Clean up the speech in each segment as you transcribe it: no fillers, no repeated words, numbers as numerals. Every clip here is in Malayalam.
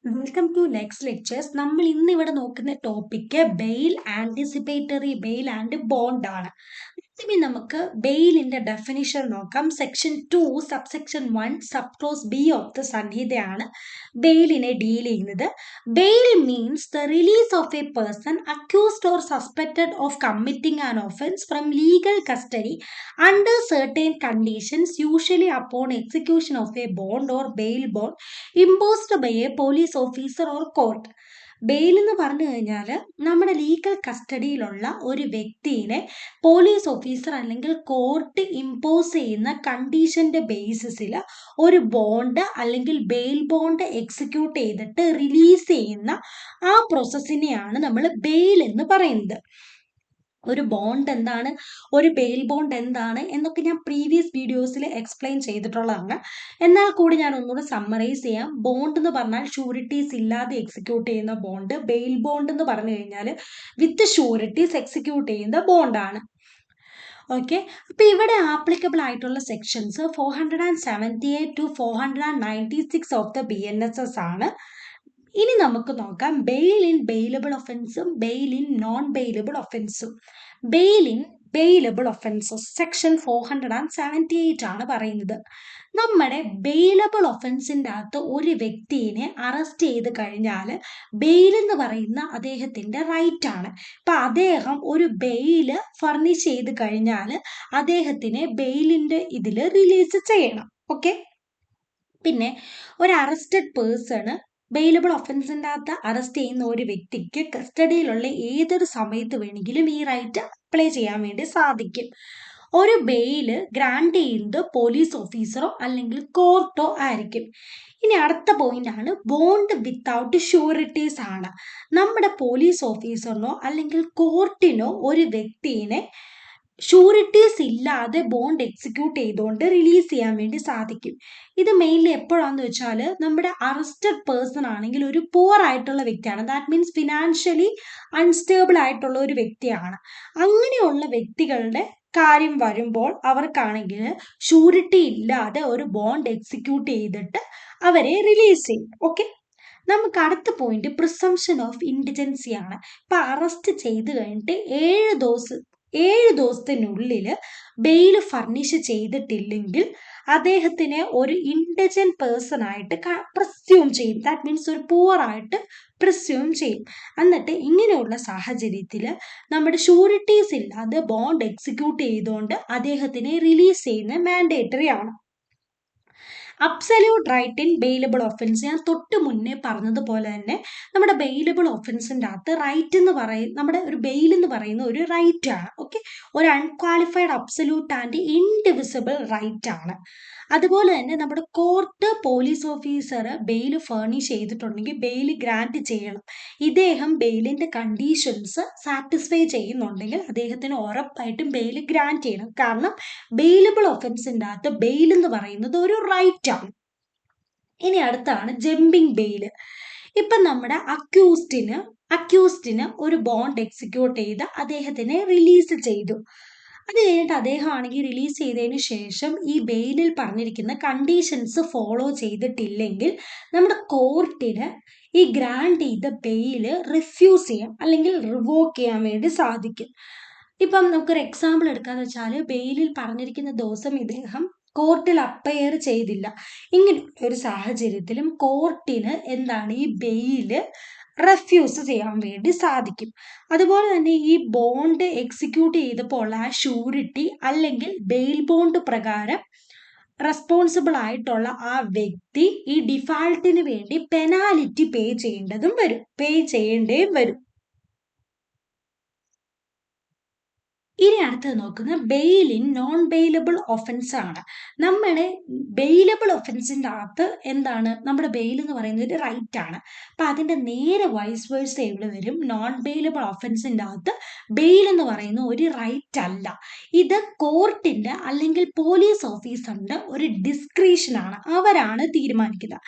Welcome to next lectures. നമ്മൾ ഇന്ന് ഇവിടെ നോക്കുന്ന topic bail, anticipatory bail and bond ആണ്. ആദ്യമേ നമുക്ക് ബെയിലിന്റെ ഡെഫിനിഷൻ നോക്കാം. Section 2 subsection 1 sub clause B of the സംഹിതയാണ് ബെയിലിനെ ഡീൽ ചെയ്യുന്നത്. Bail means the release of a person accused or suspected of committing an offence from legal custody under certain conditions, usually upon execution of a bond or bail bond imposed by a police officer or court. Bail എന്ന് പറഞ്ഞു കഴിഞ്ഞാൽ നമ്മുടെ ലീഗൽ കസ്റ്റഡിയിലുള്ള ഒരു വ്യക്തിയെ പോലീസ് ഓഫീസർ അല്ലെങ്കിൽ കോർട്ട് ഇമ്പോസ് ചെയ്യുന്ന കണ്ടീഷന്റെ ബേസിസിൽ ഒരു ബോണ്ട് അല്ലെങ്കിൽ ബെയിൽ ബോണ്ട് എക്സിക്യൂട്ട് ചെയ്തിട്ട് റിലീസ് ചെയ്യുന്ന ആ പ്രോസസ്സിനെയാണ് നമ്മൾ ബെയിൽ എന്ന് പറയുന്നത്. ഒരു ബോണ്ട് എന്താണ്, ഒരു ബെയിൽ ബോണ്ട് എന്താണ് എന്നൊക്കെ ഞാൻ പ്രീവിയസ് വീഡിയോസിൽ എക്സ്പ്ലെയിൻ ചെയ്തിട്ടുള്ളതാണ്. എന്നാൽ കൂടി ഞാൻ ഒന്നുകൂടെ സമ്മറൈസ് ചെയ്യാം. ബോണ്ട് എന്ന് പറഞ്ഞാൽ ഷൂരിറ്റീസ് ഇല്ലാതെ എക്സിക്യൂട്ട് ചെയ്യുന്ന ബോണ്ട്. ബെയിൽ ബോണ്ട് എന്ന് പറഞ്ഞു കഴിഞ്ഞാൽ വിത്ത് ഷൂരിറ്റീസ് എക്സിക്യൂട്ട് ചെയ്യുന്ന ബോണ്ടാണ്. ഓക്കെ, അപ്പൊ ഇവിടെ ആപ്ലിക്കബിൾ ആയിട്ടുള്ള sections 478 to 496 of the BNSS ആണ്. ഇനി നമുക്ക് നോക്കാം ബെയിൽ ഇൻ ബെയിലബിൾ ഒഫൻസും ബെയിൽ ഇൻ നോൺ ബെയിലബിൾ ഒഫൻസും. Bail in bailable offences section 478 ആണ് പറയുന്നത്. നമ്മുടെ ബെയിലബിൾ ഒഫൻസിൻ്റെ അകത്ത് ഒരു വ്യക്തിയെ അറസ്റ്റ് ചെയ്ത് കഴിഞ്ഞാൽ ബെയിൽ എന്ന് പറയുന്ന അദ്ദേഹത്തിൻ്റെ റൈറ്റ് ആണ്. ഇപ്പം അദ്ദേഹം ഒരു ബെയില് ഫർണിഷ് ചെയ്ത് കഴിഞ്ഞാൽ അദ്ദേഹത്തിനെ ബെയിലിൻ്റെ ഇതിൽ റിലീസ് ചെയ്യണം. ഓക്കെ, പിന്നെ ഒരു അറസ്റ്റഡ് പേഴ്സണ് ബെയിലബിൾ ഒഫൻസിൻ്റെ അകത്ത് അറസ്റ്റ് ചെയ്യുന്ന ഒരു വ്യക്തിക്ക് കസ്റ്റഡിയിലുള്ള ഏതൊരു സമയത്ത് വേണമെങ്കിലും ഈ റൈറ്റ് അപ്ലൈ ചെയ്യാൻ വേണ്ടി സാധിക്കും. ഒരു ബെയില് ഗ്രാൻഡ് ചെയ്യുന്നത് പോലീസ് ഓഫീസറോ അല്ലെങ്കിൽ കോർട്ടോ ആയിരിക്കും. ഇനി അടുത്ത പോയിന്റ് ആണ് ബോണ്ട് വിത്തൗട്ട് ഷൂറിറ്റീസ് ആണ്. നമ്മുടെ പോലീസ് ഓഫീസറിനോ അല്ലെങ്കിൽ കോർട്ടിനോ ഒരു വ്യക്തിയെ ഷൂറിറ്റീസ് ഇല്ലാതെ ബോണ്ട് എക്സിക്യൂട്ട് ചെയ്തുകൊണ്ട് റിലീസ് ചെയ്യാൻ വേണ്ടി സാധിക്കും. ഇത് മെയിൻലി എപ്പോഴാന്ന് വെച്ചാൽ നമ്മുടെ അറസ്റ്റഡ് പേഴ്സൺ ആണെങ്കിൽ ഒരു പുവർ ആയിട്ടുള്ള വ്യക്തിയാണ്. ദാറ്റ് മീൻസ് ഫിനാൻഷ്യലി അൺസ്റ്റേബിൾ ആയിട്ടുള്ള ഒരു വ്യക്തിയാണ്. അങ്ങനെയുള്ള വ്യക്തികളുടെ കാര്യം വരുമ്പോൾ അവർക്കാണെങ്കിൽ ഷൂരിറ്റി ഇല്ലാതെ ഒരു ബോണ്ട് എക്സിക്യൂട്ട് ചെയ്തിട്ട് അവരെ റിലീസ് ചെയ്യും. ഓക്കെ, നമുക്ക് അടുത്ത പോയിന്റ് പ്രിസംഷൻ ഓഫ് ഇൻഡിജൻസി ആണ്. ഇപ്പൊ അറസ്റ്റ് ചെയ്ത് കഴിഞ്ഞിട്ട് 7 ദിവസത്തിനുള്ളിൽ ബെയിൽ ഫർണിഷ് ചെയ്തിട്ടില്ലെങ്കിൽ അദ്ദേഹത്തിനെ ഒരു ഇൻഡിജൻ പേഴ്സൺ ആയിട്ട് പ്രിസ്യൂം ചെയ്യും. ദാറ്റ് മീൻസ് ഒരു പുവർ ആയിട്ട് പ്രിസ്യൂം ചെയ്യും. എന്നിട്ട് ഇങ്ങനെയുള്ള സാഹചര്യത്തിൽ നമ്മുടെ ഷൂരിറ്റീസ് ഇല്ലാതെ ബോണ്ട് എക്സിക്യൂട്ട് ചെയ്തുകൊണ്ട് അദ്ദേഹത്തിനെ റിലീസ് ചെയ്യുന്നത് മാൻഡേറ്ററി ആണ്. Absolute right in bailable offence ഞാൻ തൊട്ട് മുന്നേ പറഞ്ഞതുപോലെ തന്നെ നമ്മുടെ ബെയിലബിൾ ഒഫൻസിൻ്റെ അകത്ത് റൈറ്റ് എന്ന് നമ്മുടെ ഒരു ബെയിൽ എന്ന് പറയുന്ന ഒരു റൈറ്റ് ആണ്. ഓക്കെ, ഒരു unqualified absolute and indivisible right ആണ്. അതുപോലെ തന്നെ നമ്മുടെ court police officer bail furnish ചെയ്തിട്ടുണ്ടെങ്കിൽ ബെയിൽ ഗ്രാൻറ്റ് ചെയ്യണം. ഇദ്ദേഹം ബെയിലിന്റെ കണ്ടീഷൻസ് സാറ്റിസ്ഫൈ ചെയ്യുന്നുണ്ടെങ്കിൽ അദ്ദേഹത്തിന് ഉറപ്പായിട്ടും ബെയിൽ ഗ്രാൻറ്റ് ചെയ്യണം. കാരണം ബെയിലബിൾ ഒഫൻസിൻ്റെ അകത്ത് ബെയിൽ എന്ന് പറയുന്നത് ഒരു റൈറ്റ് ആണ്. ഇനി അടുത്താണ് ജമ്പിങ് ബെയിൽ. ഇപ്പം നമ്മുടെ അക്യൂസ്ഡിന് ഒരു ബോണ്ട് എക്സിക്യൂട്ട് ചെയ്ത് അദ്ദേഹത്തിനെ റിലീസ് ചെയ്തു. അത് കഴിഞ്ഞിട്ട് അദ്ദേഹം ആണെങ്കിൽ റിലീസ് ചെയ്തതിന് ശേഷം ഈ ബെയിലിൽ പറഞ്ഞിരിക്കുന്ന കണ്ടീഷൻസ് ഫോളോ ചെയ്തിട്ടില്ലെങ്കിൽ നമ്മുടെ കോർട്ടിന് ഈ ഗ്രാൻഡ് ചെയ്ത ബെയില് റിഫ്യൂസ് ചെയ്യാം അല്ലെങ്കിൽ റിവോക്ക് ചെയ്യാൻ വേണ്ടി സാധിക്കും. ഇപ്പം നമുക്കൊരു എക്സാമ്പിൾ എടുക്കാന്ന് വെച്ചാൽ ബെയിലിൽ പറഞ്ഞിരിക്കുന്ന ദിവസം ഇദ്ദേഹം കോർട്ടിൽ അപ്പയർ ചെയ്തില്ല. ഇങ്ങനെ ഒരു സാഹചര്യത്തിലും കോർട്ടിന് എന്താണ് ഈ ബെയില് റെഫ്യൂസ് ചെയ്യാൻ വേണ്ടി സാധിക്കും. അതുപോലെ തന്നെ ഈ ബോണ്ട് എക്സിക്യൂട്ട് ചെയ്തപ്പോൾ ആ ഷൂരിറ്റി അല്ലെങ്കിൽ ബെയിൽ ബോണ്ട് പ്രകാരം റെസ്പോൺസിബിൾ ആയിട്ടുള്ള ആ വ്യക്തി ഈ ഡിഫാൾട്ടിന് വേണ്ടി പെനാലിറ്റി പേ ചെയ്യേണ്ടേയും വരും. ഇനി അടുത്തത് നോക്കുന്നത് bail in non bailable offence ആണ്. നമ്മുടെ ബെയിലബിൾ ഒഫൻസിൻ്റെ അകത്ത് എന്താണ്, നമ്മുടെ ബെയിൽ എന്ന് പറയുന്നത് ഒരു റൈറ്റ് ആണ്. അപ്പം അതിൻ്റെ നേരെ വൈസ് വേഴ്സ എവിടെ വരും, നോൺ ബെയിലബിൾ ഒഫൻസിൻ്റെ അകത്ത് ബെയിൽ എന്ന് പറയുന്ന ഒരു റൈറ്റ് അല്ല. ഇത് കോർട്ടിൻ്റെ അല്ലെങ്കിൽ പോലീസ് ഓഫീസറിൻ്റെ ഒരു ഡിസ്ക്രിഷനാണ്, അവരാണ് തീരുമാനിക്കുന്നത്.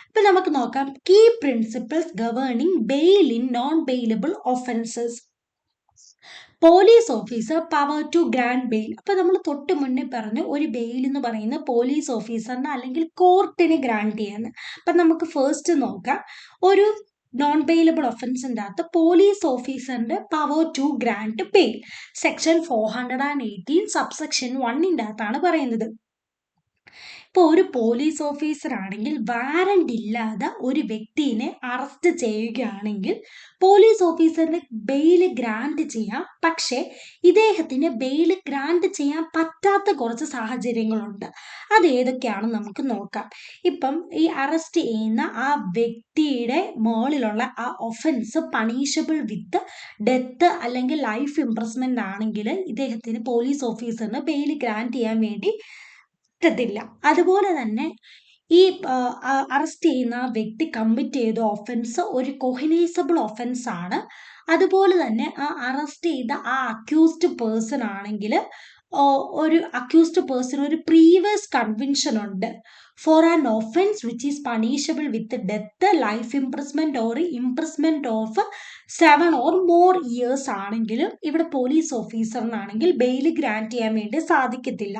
ഇപ്പം നമുക്ക് നോക്കാം key principles governing bail in non bailable offences. Police officer power to grant bail. അപ്പൊ നമ്മൾ തൊട്ട് മുന്നേ പറഞ്ഞു ഒരു ബെയിൽ എന്ന് പറയുന്ന പോലീസ് ഓഫീസറിന് അല്ലെങ്കിൽ കോർട്ടിന് ഗ്രാൻഡ് ചെയ്യാന്ന്. അപ്പൊ നമുക്ക് ഫസ്റ്റ് നോക്കാം. ഒരു നോൺ ബെയിലബിൾ ഒഫൻസിന്റെ അകത്ത് പോലീസ് ഓഫീസറിന്റെ power to grant bail section 418 subsection 1 അകത്താണ് പറയുന്നത്. ഇപ്പോൾ ഒരു പോലീസ് ഓഫീസർ ആണെങ്കിൽ വാറണ്ട് ഇല്ലാതെ ഒരു വ്യക്തിയെ അറസ്റ്റ് ചെയ്യുകയാണെങ്കിൽ പോലീസ് ഓഫീസറിന് ബെയിൽ ഗ്രാൻഡ് ചെയ്യാം. പക്ഷേ ഇദ്ദേഹത്തിന് ബെയിൽ ഗ്രാൻഡ് ചെയ്യാൻ പറ്റാത്ത കുറച്ച് സാഹചര്യങ്ങളുണ്ട്. അത് ഏതൊക്കെയാണെന്ന് നമുക്ക് നോക്കാം. ഇപ്പം ഈ അറസ്റ്റ് ചെയ്യുന്ന ആ വ്യക്തിയുടെ മുകളിലുള്ള ആ ഒഫൻസ് പണിഷബിൾ വിത്ത് ഡെത്ത് അല്ലെങ്കിൽ ലൈഫ് ഇംപ്രസ്മെന്റ് ആണെങ്കിൽ ഇദ്ദേഹത്തിന് പോലീസ് ഓഫീസറിന് ബെയിൽ ഗ്രാൻഡ് ചെയ്യാൻ വേണ്ടി പറ്റത്തില്ല. അതുപോലെ തന്നെ ഈ അറസ്റ്റ് ചെയ്യുന്ന വ്യക്തി കമ്മിറ്റ് ചെയ്ത ഒഫൻസ് ഒരു കൊഹിനൈസബിൾ ഒഫൻസ് ആണ്. അതുപോലെ തന്നെ ആ അറസ്റ്റ് ചെയ്ത ആ അക്യൂസ്ഡ് പേഴ്സൺ ആണെങ്കിൽ ഒരു അക്യൂസ്ഡ് പേഴ്സൺ ഒരു പ്രീവിയസ് കൺവിൻഷൻ ഉണ്ട് for an offence which is punishable with death life imprisonment or imprisonment of 7 or more years ആണെങ്കിലും ഇവിടെ പോലീസ് ഓഫീസറിനാണെങ്കിൽ ബെയിൽ ഗ്രാൻഡ് ചെയ്യാൻ വേണ്ടി സാധിക്കത്തില്ല.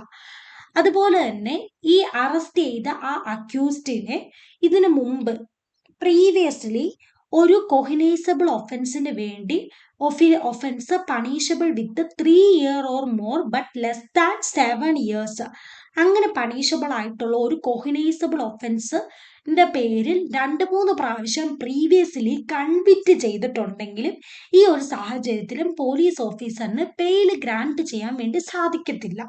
അതുപോലെ തന്നെ ഈ അറസ്റ്റ് ചെയ്ത ആ അക്യൂസ്ഡിനെ ഇതിനു മുമ്പ് പ്രീവിയസ്ലി ഒരു കൊഹിനൈസബിൾ ഒഫൻസിന് വേണ്ടി offence punishable with 3 year or more but less than 7 years അങ്ങനെ പണിഷബിൾ ആയിട്ടുള്ള ഒരു കൊഹിനൈസബിൾ ഒഫൻസിന്റെ പേരിൽ 2-3 പ്രാവശ്യം പ്രീവിയസ്ലി കൺവിക്റ്റ് ചെയ്തിട്ടുണ്ടെങ്കിലും ഈ ഒരു സാഹചര്യത്തിലും പോലീസ് ഓഫീസറിന് ബെയിൽ ഗ്രാൻഡ് ചെയ്യാൻ വേണ്ടി സാധിക്കത്തില്ല.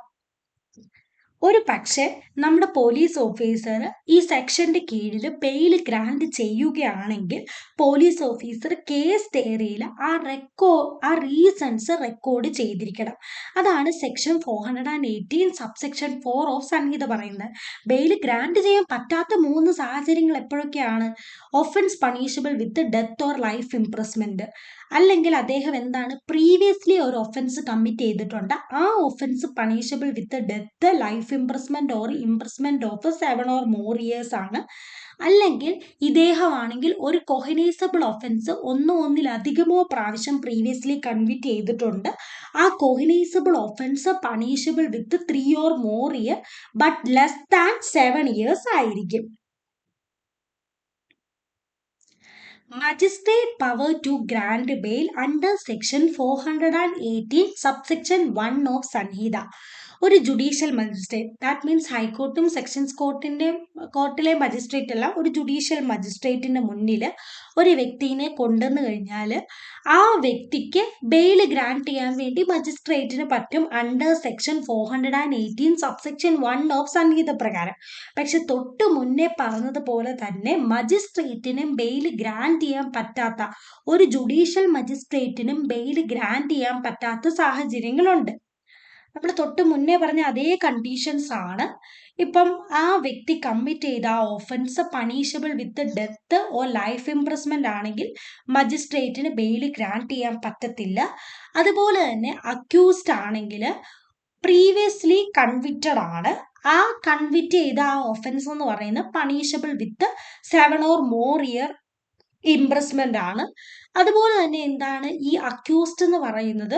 ഒരു പക്ഷേ നമ്മുടെ പോലീസ് ഓഫീസർ ഈ സെക്ഷന്റെ കീഴിൽ ബെയിൽ ഗ്രാൻഡ് ചെയ്യുകയാണെങ്കിൽ പോലീസ് ഓഫീസർ കേസ് ഡയറിയിൽ ആ റീസൺസ് റെക്കോർഡ് ചെയ്തിരിക്കണം. അതാണ് സെക്ഷൻ 418 സബ്സെക്ഷൻ 4 ഓഫ് സംഹിത പറയുന്നത്. ബെയിൽ ഗ്രാൻഡ് ചെയ്യാൻ പറ്റാത്ത 3 സാഹചര്യങ്ങൾ എപ്പോഴൊക്കെയാണ്? Offence punishable with death or life imprisonment, അല്ലെങ്കിൽ അദ്ദേഹം എന്താണ് പ്രീവിയസ്ലി ഒരു ഒഫൻസ് കമ്മിറ്റ് ചെയ്തിട്ടുണ്ട്, ആ offence punishable with death life imprisonment or imprisonment of 7 or more years ആണ്, അല്ലെങ്കിൽ ഇദ്ദേഹമാണെങ്കിൽ ഒരു കൊഹിനൈസബിൾ ഒഫൻസ് ഒന്നിലധികമോ പ്രാവശ്യം പ്രീവിയസ്ലി കൺവിക്റ്റ് ചെയ്തിട്ടുണ്ട്, ആ cognizable offence punishable with 3 or more year but less than 7 years ആയിരിക്കും. Magistrate power to grant bail under section 418 subsection 1 of Sanhita. ഒരു ജുഡീഷ്യൽ മജിസ്ട്രേറ്റ്, ദാറ്റ് മീൻസ് ഹൈക്കോർട്ടും സെക്ഷൻസ് കോർട്ടിലെ മജിസ്ട്രേറ്റ് അല്ല, ഒരു ജുഡീഷ്യൽ മജിസ്ട്രേറ്റിന്റെ മുന്നിൽ ഒരു വ്യക്തിനെ കൊണ്ടുവന്നു കഴിഞ്ഞാൽ ആ വ്യക്തിക്ക് ബെയിൽ ഗ്രാൻഡ് ചെയ്യാൻ വേണ്ടി മജിസ്ട്രേറ്റിന് പറ്റും അണ്ടർ സെക്ഷൻ 418 സബ്സെക്ഷൻ 1 ഓഫ് സംഹിത പ്രകാരം. പക്ഷെ തൊട്ട് മുന്നേ പറഞ്ഞതുപോലെ തന്നെ മജിസ്ട്രേറ്റിനും ബെയിൽ ഗ്രാൻഡ് ചെയ്യാൻ പറ്റാത്ത, ഒരു ജുഡീഷ്യൽ മജിസ്ട്രേറ്റിനും ബെയിൽ ഗ്രാൻഡ് ചെയ്യാൻ പറ്റാത്ത സാഹചര്യങ്ങളുണ്ട്. നമ്മൾ തൊട്ട് മുന്നേ പറഞ്ഞ അതേ കണ്ടീഷൻസ് ആണ്. ഇപ്പം ആ വ്യക്തി കമ്മിറ്റ് ചെയ്ത ആ offence punishable with death or life imprisonment ആണെങ്കിൽ മജിസ്ട്രേറ്റിന് ബെയിൽ ഗ്രാൻഡ് ചെയ്യാൻ പറ്റത്തില്ല. അതുപോലെ തന്നെ അക്യൂസ്ഡ് ആണെങ്കിൽ പ്രീവിയസ്ലി കൺവിക്റ്റഡ് ആണ്, ആ കൺവിക്റ്റ് ചെയ്ത ആ ഒഫൻസ് എന്ന് പറയുന്നത് punishable with 7 or more year imprisonment ആണ്. അതുപോലെ തന്നെ എന്താണ് ഈ അക്യൂസ്ഡ് എന്ന് പറയുന്നത്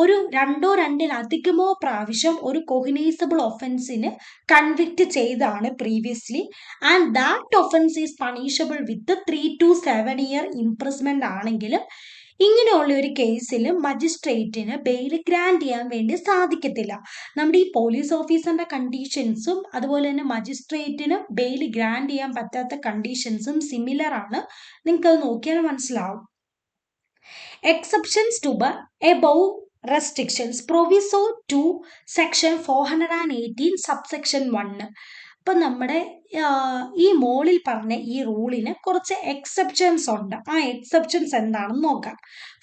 ഒരു 2-2-ലധികമോ പ്രാവശ്യം ഒരു കൊഹിനൈസബിൾ ഒഫൻസിന് കൺവിക്റ്റ് ചെയ്താണ് previously, and that offence is punishable with 3 to 7 year imprisonment ആണെങ്കിലും ഇങ്ങനെയുള്ള ഒരു കേസിൽ മജിസ്ട്രേറ്റിന് ബെയിൽ ഗ്രാൻഡ് ചെയ്യാൻ വേണ്ടി സാധിക്കത്തില്ല. നമ്മുടെ ഈ പോലീസ് ഓഫീസറിന്റെ കണ്ടീഷൻസും അതുപോലെ തന്നെ മജിസ്ട്രേറ്റിന് ബെയിൽ ഗ്രാൻഡ് ചെയ്യാൻ പറ്റാത്ത കണ്ടീഷൻസും സിമിലർ ആണ്. നിങ്ങൾക്ക് അത് നോക്കിയാൽ മനസ്സിലാവും. Exceptions to above restrictions proviso to section 418 subsection 1. അപ്പം നമ്മുടെ ഈ മോളിൽ പറഞ്ഞ ഈ റൂളിന് കുറച്ച് എക്സെപ്ഷൻസ് ഉണ്ട്. ആ എക്സെപ്ഷൻസ് എന്താണെന്ന് നോക്കാം.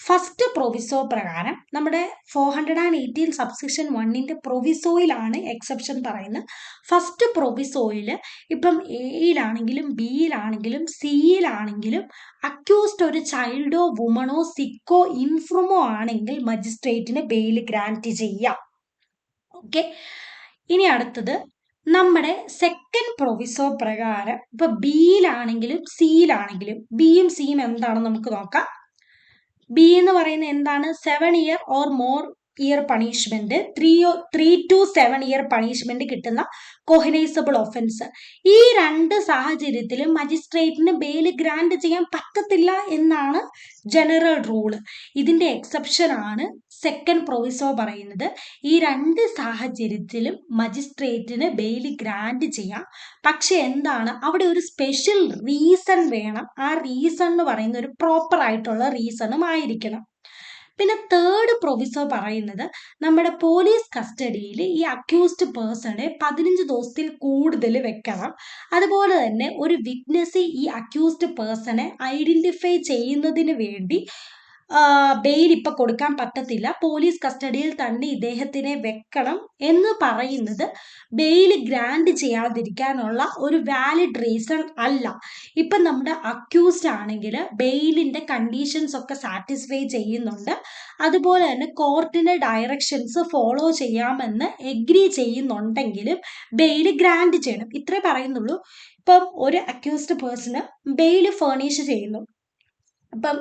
ഫസ്റ്റ് പ്രൊവിസോ പ്രകാരം നമ്മുടെ 418 സബ്സെക്ഷൻ 1 പ്രൊവിസോയിലാണ് എക്സെപ്ഷൻ പറയുന്നത്. ഫസ്റ്റ് പ്രൊവിസോയിൽ ഇപ്പം എയിലാണെങ്കിലും ബിയിലാണെങ്കിലും സിയിലാണെങ്കിലും അക്യൂസ്ഡ് ഒരു ചൈൽഡോ വുമണോ സിക്കോ ഇൻഫ്രമോ ആണെങ്കിൽ മജിസ്ട്രേറ്റിന് ബെയിൽ ഗ്രാൻഡ് ചെയ്യാം. ഓക്കെ, ഇനി അടുത്തത് നമ്മുടെ സെക്കൻഡ് പ്രൊവിസോ പ്രകാരം ഇപ്പൊ ബിയിലാണെങ്കിലും സിയിലാണെങ്കിലും, ബിയും സിയും എന്താണെന്ന് നമുക്ക് നോക്കാം. ബി എന്ന് പറയുന്നത് എന്താണ്? 7 year or more year punishment 3 to 7 year punishment കിട്ടുന്ന കോഗ്നൈസബിൾ ഒഫൻസ്. ഈ രണ്ട് സാഹചര്യത്തിലും മജിസ്ട്രേറ്റിന് ബെയിൽ ഗ്രാന്റ് ചെയ്യാൻ പറ്റത്തില്ല എന്നാണ് ജനറൽ റൂള്. ഇതിന്റെ എക്സെപ്ഷൻ ആണ് സെക്കൻഡ് പ്രൊവിസോ പറയുന്നത്. ഈ രണ്ട് സാഹചര്യത്തിലും മജിസ്ട്രേറ്റിന് ബെയിൽ ഗ്രാന്റ് ചെയ്യാം. പക്ഷെ എന്താണ്, അവിടെ ഒരു സ്പെഷ്യൽ റീസൺ വേണം. ആ റീസൺ എന്ന് പറയുന്ന ഒരു പ്രോപ്പർ ആയിട്ടുള്ള റീസണും ആയിരിക്കണം. പിന്നെ തേർഡ് പ്രൊവിസോ പറയുന്നത് നമ്മുടെ പോലീസ് കസ്റ്റഡിയിൽ ഈ അക്യൂസ്ഡ് പേഴ്സണെ 15 ദിവസത്തിൽ കൂടുതൽ വെക്കണം. അതുപോലെ തന്നെ ഒരു വിറ്റ്നസ് ഈ അക്യൂസ്ഡ് പേഴ്സണെ ഐഡന്റിഫൈ ചെയ്യുന്നതിന് വേണ്ടി ബെയിൽ ഇപ്പൊ കൊടുക്കാൻ പറ്റത്തില്ല, പോലീസ് കസ്റ്റഡിയിൽ തന്നെ ഇദ്ദേഹത്തിനെ വെക്കണം എന്ന് പറയുന്നത് ബെയിൽ ഗ്രാന്റ് ചെയ്യാതിരിക്കാനുള്ള ഒരു വാലിഡ് റീസൺ അല്ല. ഇപ്പൊ നമ്മുടെ അക്യൂസ്ഡ് ആണെങ്കിൽ ബെയിലിന്റെ കണ്ടീഷൻസ് ഒക്കെ സാറ്റിസ്ഫൈ ചെയ്യുന്നുണ്ട്, അതുപോലെ തന്നെ കോർട്ടിന്റെ ഡയറക്ഷൻസ് ഫോളോ ചെയ്യാമെന്ന് എഗ്രി ചെയ്യുന്നുണ്ടെങ്കിലും ബെയിൽ ഗ്രാന്റ് ചെയ്യണം. ഇത്രേ പറയുന്നുള്ളൂ. ഇപ്പം ഒരു അക്യൂസ്ഡ് പേഴ്സണ് ബെയിൽ ഫേർണിഷ് ചെയ്യുന്നു. അപ്പം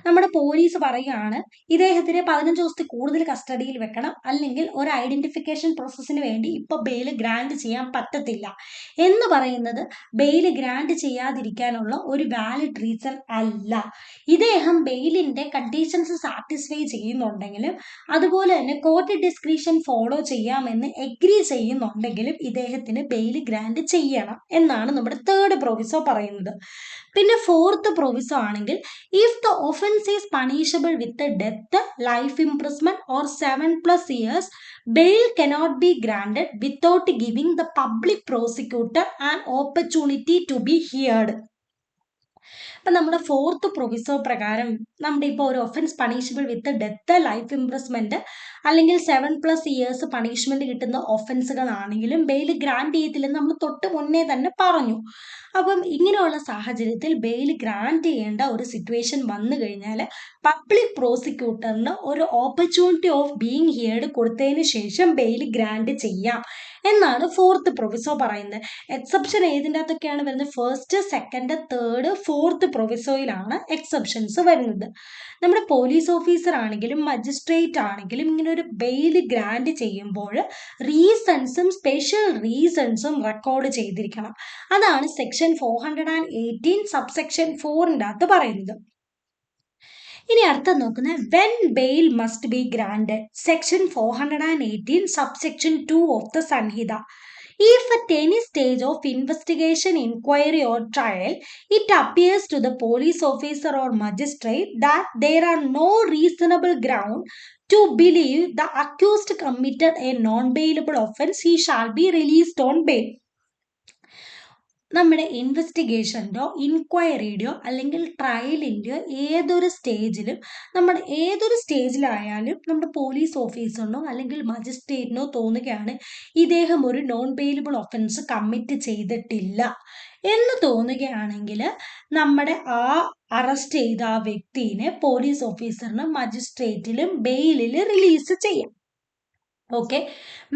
നമ്മുടെ പോലീസ് പറയുകയാണ് ഇദ്ദേഹത്തിനെ 15 ദിവസത്തിൽ കൂടുതൽ കസ്റ്റഡിയിൽ വെക്കണം, അല്ലെങ്കിൽ ഒരു ഐഡന്റിഫിക്കേഷൻ പ്രോസസ്സിന് വേണ്ടി ഇപ്പൊ ബെയിൽ ഗ്രാന്റ് ചെയ്യാൻ പറ്റത്തില്ല എന്ന് പറയുന്നത് ബെയിൽ ഗ്രാന്റ് ചെയ്യാതിരിക്കാനുള്ള ഒരു വാലിഡ് റീസൺ അല്ല. ഇദ്ദേഹം ബെയിലിന്റെ കണ്ടീഷൻസ് സാറ്റിസ്ഫൈ ചെയ്യുന്നുണ്ടെങ്കിലും അതുപോലെ തന്നെ കോർട്ട് ഡിസ്ക്രിഷൻ ഫോളോ ചെയ്യാമെന്ന് എഗ്രി ചെയ്യുന്നുണ്ടെങ്കിലും ഇദ്ദേഹത്തിന് ബെയിൽ ഗ്രാന്റ് ചെയ്യണം എന്നാണ് നമ്മുടെ തേർഡ് പ്രൊവിസോ പറയുന്നത്. പിന്നെ ഫോർത്ത് പ്രൊവിസോ ആണെങ്കിൽ if the offense is punishable with the death, life imprisonment or 7+ years, bail cannot be granted without giving the public prosecutor an opportunity to be heard. അപ്പൊ നമ്മുടെ ഫോർത്ത് പ്രൊവിസോ പ്രകാരം നമ്മുടെ ഇപ്പോൾ ഒരു offence punishable with death, life imprisonment അല്ലെങ്കിൽ 7+ ഇയേഴ്സ് പണിഷ്മെന്റ് കിട്ടുന്ന ഒഫൻസുകളാണെങ്കിലും ബെയിൽ ഗ്രാന്റ് ചെയ്യത്തില്ലെന്ന് നമ്മൾ തൊട്ട് മുന്നേ തന്നെ പറഞ്ഞു. അപ്പം ഇങ്ങനെയുള്ള സാഹചര്യത്തിൽ ബെയിൽ ഗ്രാന്റ് ചെയ്യേണ്ട ഒരു സിറ്റുവേഷൻ വന്നു കഴിഞ്ഞാൽ പബ്ലിക് പ്രോസിക്യൂട്ടറിന് ഒരു ഓപ്പർച്യൂണിറ്റി ഓഫ് ബീങ് ഹിയർഡ് കൊടുത്തതിന് ശേഷം ബെയിൽ ഗ്രാന്റ് ചെയ്യാം എന്നാണ് ഫോർത്ത് പ്രൊവിസോ പറയുന്നത്. എക്സെപ്ഷൻ ഏതിൻ്റെ അകത്തൊക്കെയാണ് വരുന്നത്? ഫസ്റ്റ്, സെക്കൻഡ്, തേർഡ്, ഫോർത്ത് പ്രൊവിസോയിലാണ് എക്സെപ്ഷൻസ് വരുന്നത്. നമ്മുടെ പോലീസ് ഓഫീസർ ആണെങ്കിലും മജിസ്ട്രേറ്റ് ആണെങ്കിലും ഇങ്ങനെ ഒരു ബെയിൽ ഗ്രാന്റ് ചെയ്യുമ്പോൾ റീസൺസും സ്പെഷ്യൽ റീസൺസും റെക്കോർഡ് ചെയ്തിരിക്കണം. അതാണ് സെക്ഷൻ 418 സബ്സെക്ഷൻ 4ന്റെ അകത്ത് പറയുന്നത്. ഇനി അർത്ഥം നോക്കുന്നത് when bail must be granted, section 418 subsection 2 of the സംഹിത. If at any stage of investigation, inquiry or trial, it appears to the police officer or magistrate that there are no reasonable ground to believe the accused committed a non-bailable offence, he shall be released on bail. നമ്മുടെ ഇൻവെസ്റ്റിഗേഷൻ്റെയോ ഇൻക്വയറിയുടെയോ അല്ലെങ്കിൽ ട്രയലിൻ്റെയോ ഏതൊരു സ്റ്റേജിലായാലും നമ്മുടെ പോലീസ് ഓഫീസറിനോ അല്ലെങ്കിൽ മജിസ്ട്രേറ്റിനോ തോന്നുകയാണ് ഇദ്ദേഹം ഒരു നോൺ ബെയിലബിൾ ഒഫൻസ് കമ്മിറ്റ് ചെയ്തിട്ടില്ല എന്ന് തോന്നുകയാണെങ്കിൽ നമ്മുടെ ആ അറസ്റ്റ് ചെയ്ത ആ വ്യക്തിനെ പോലീസ് ഓഫീസറിനും മജിസ്ട്രേറ്റിലും ബെയിലിൽ റിലീസ് ചെയ്യാം. Okay,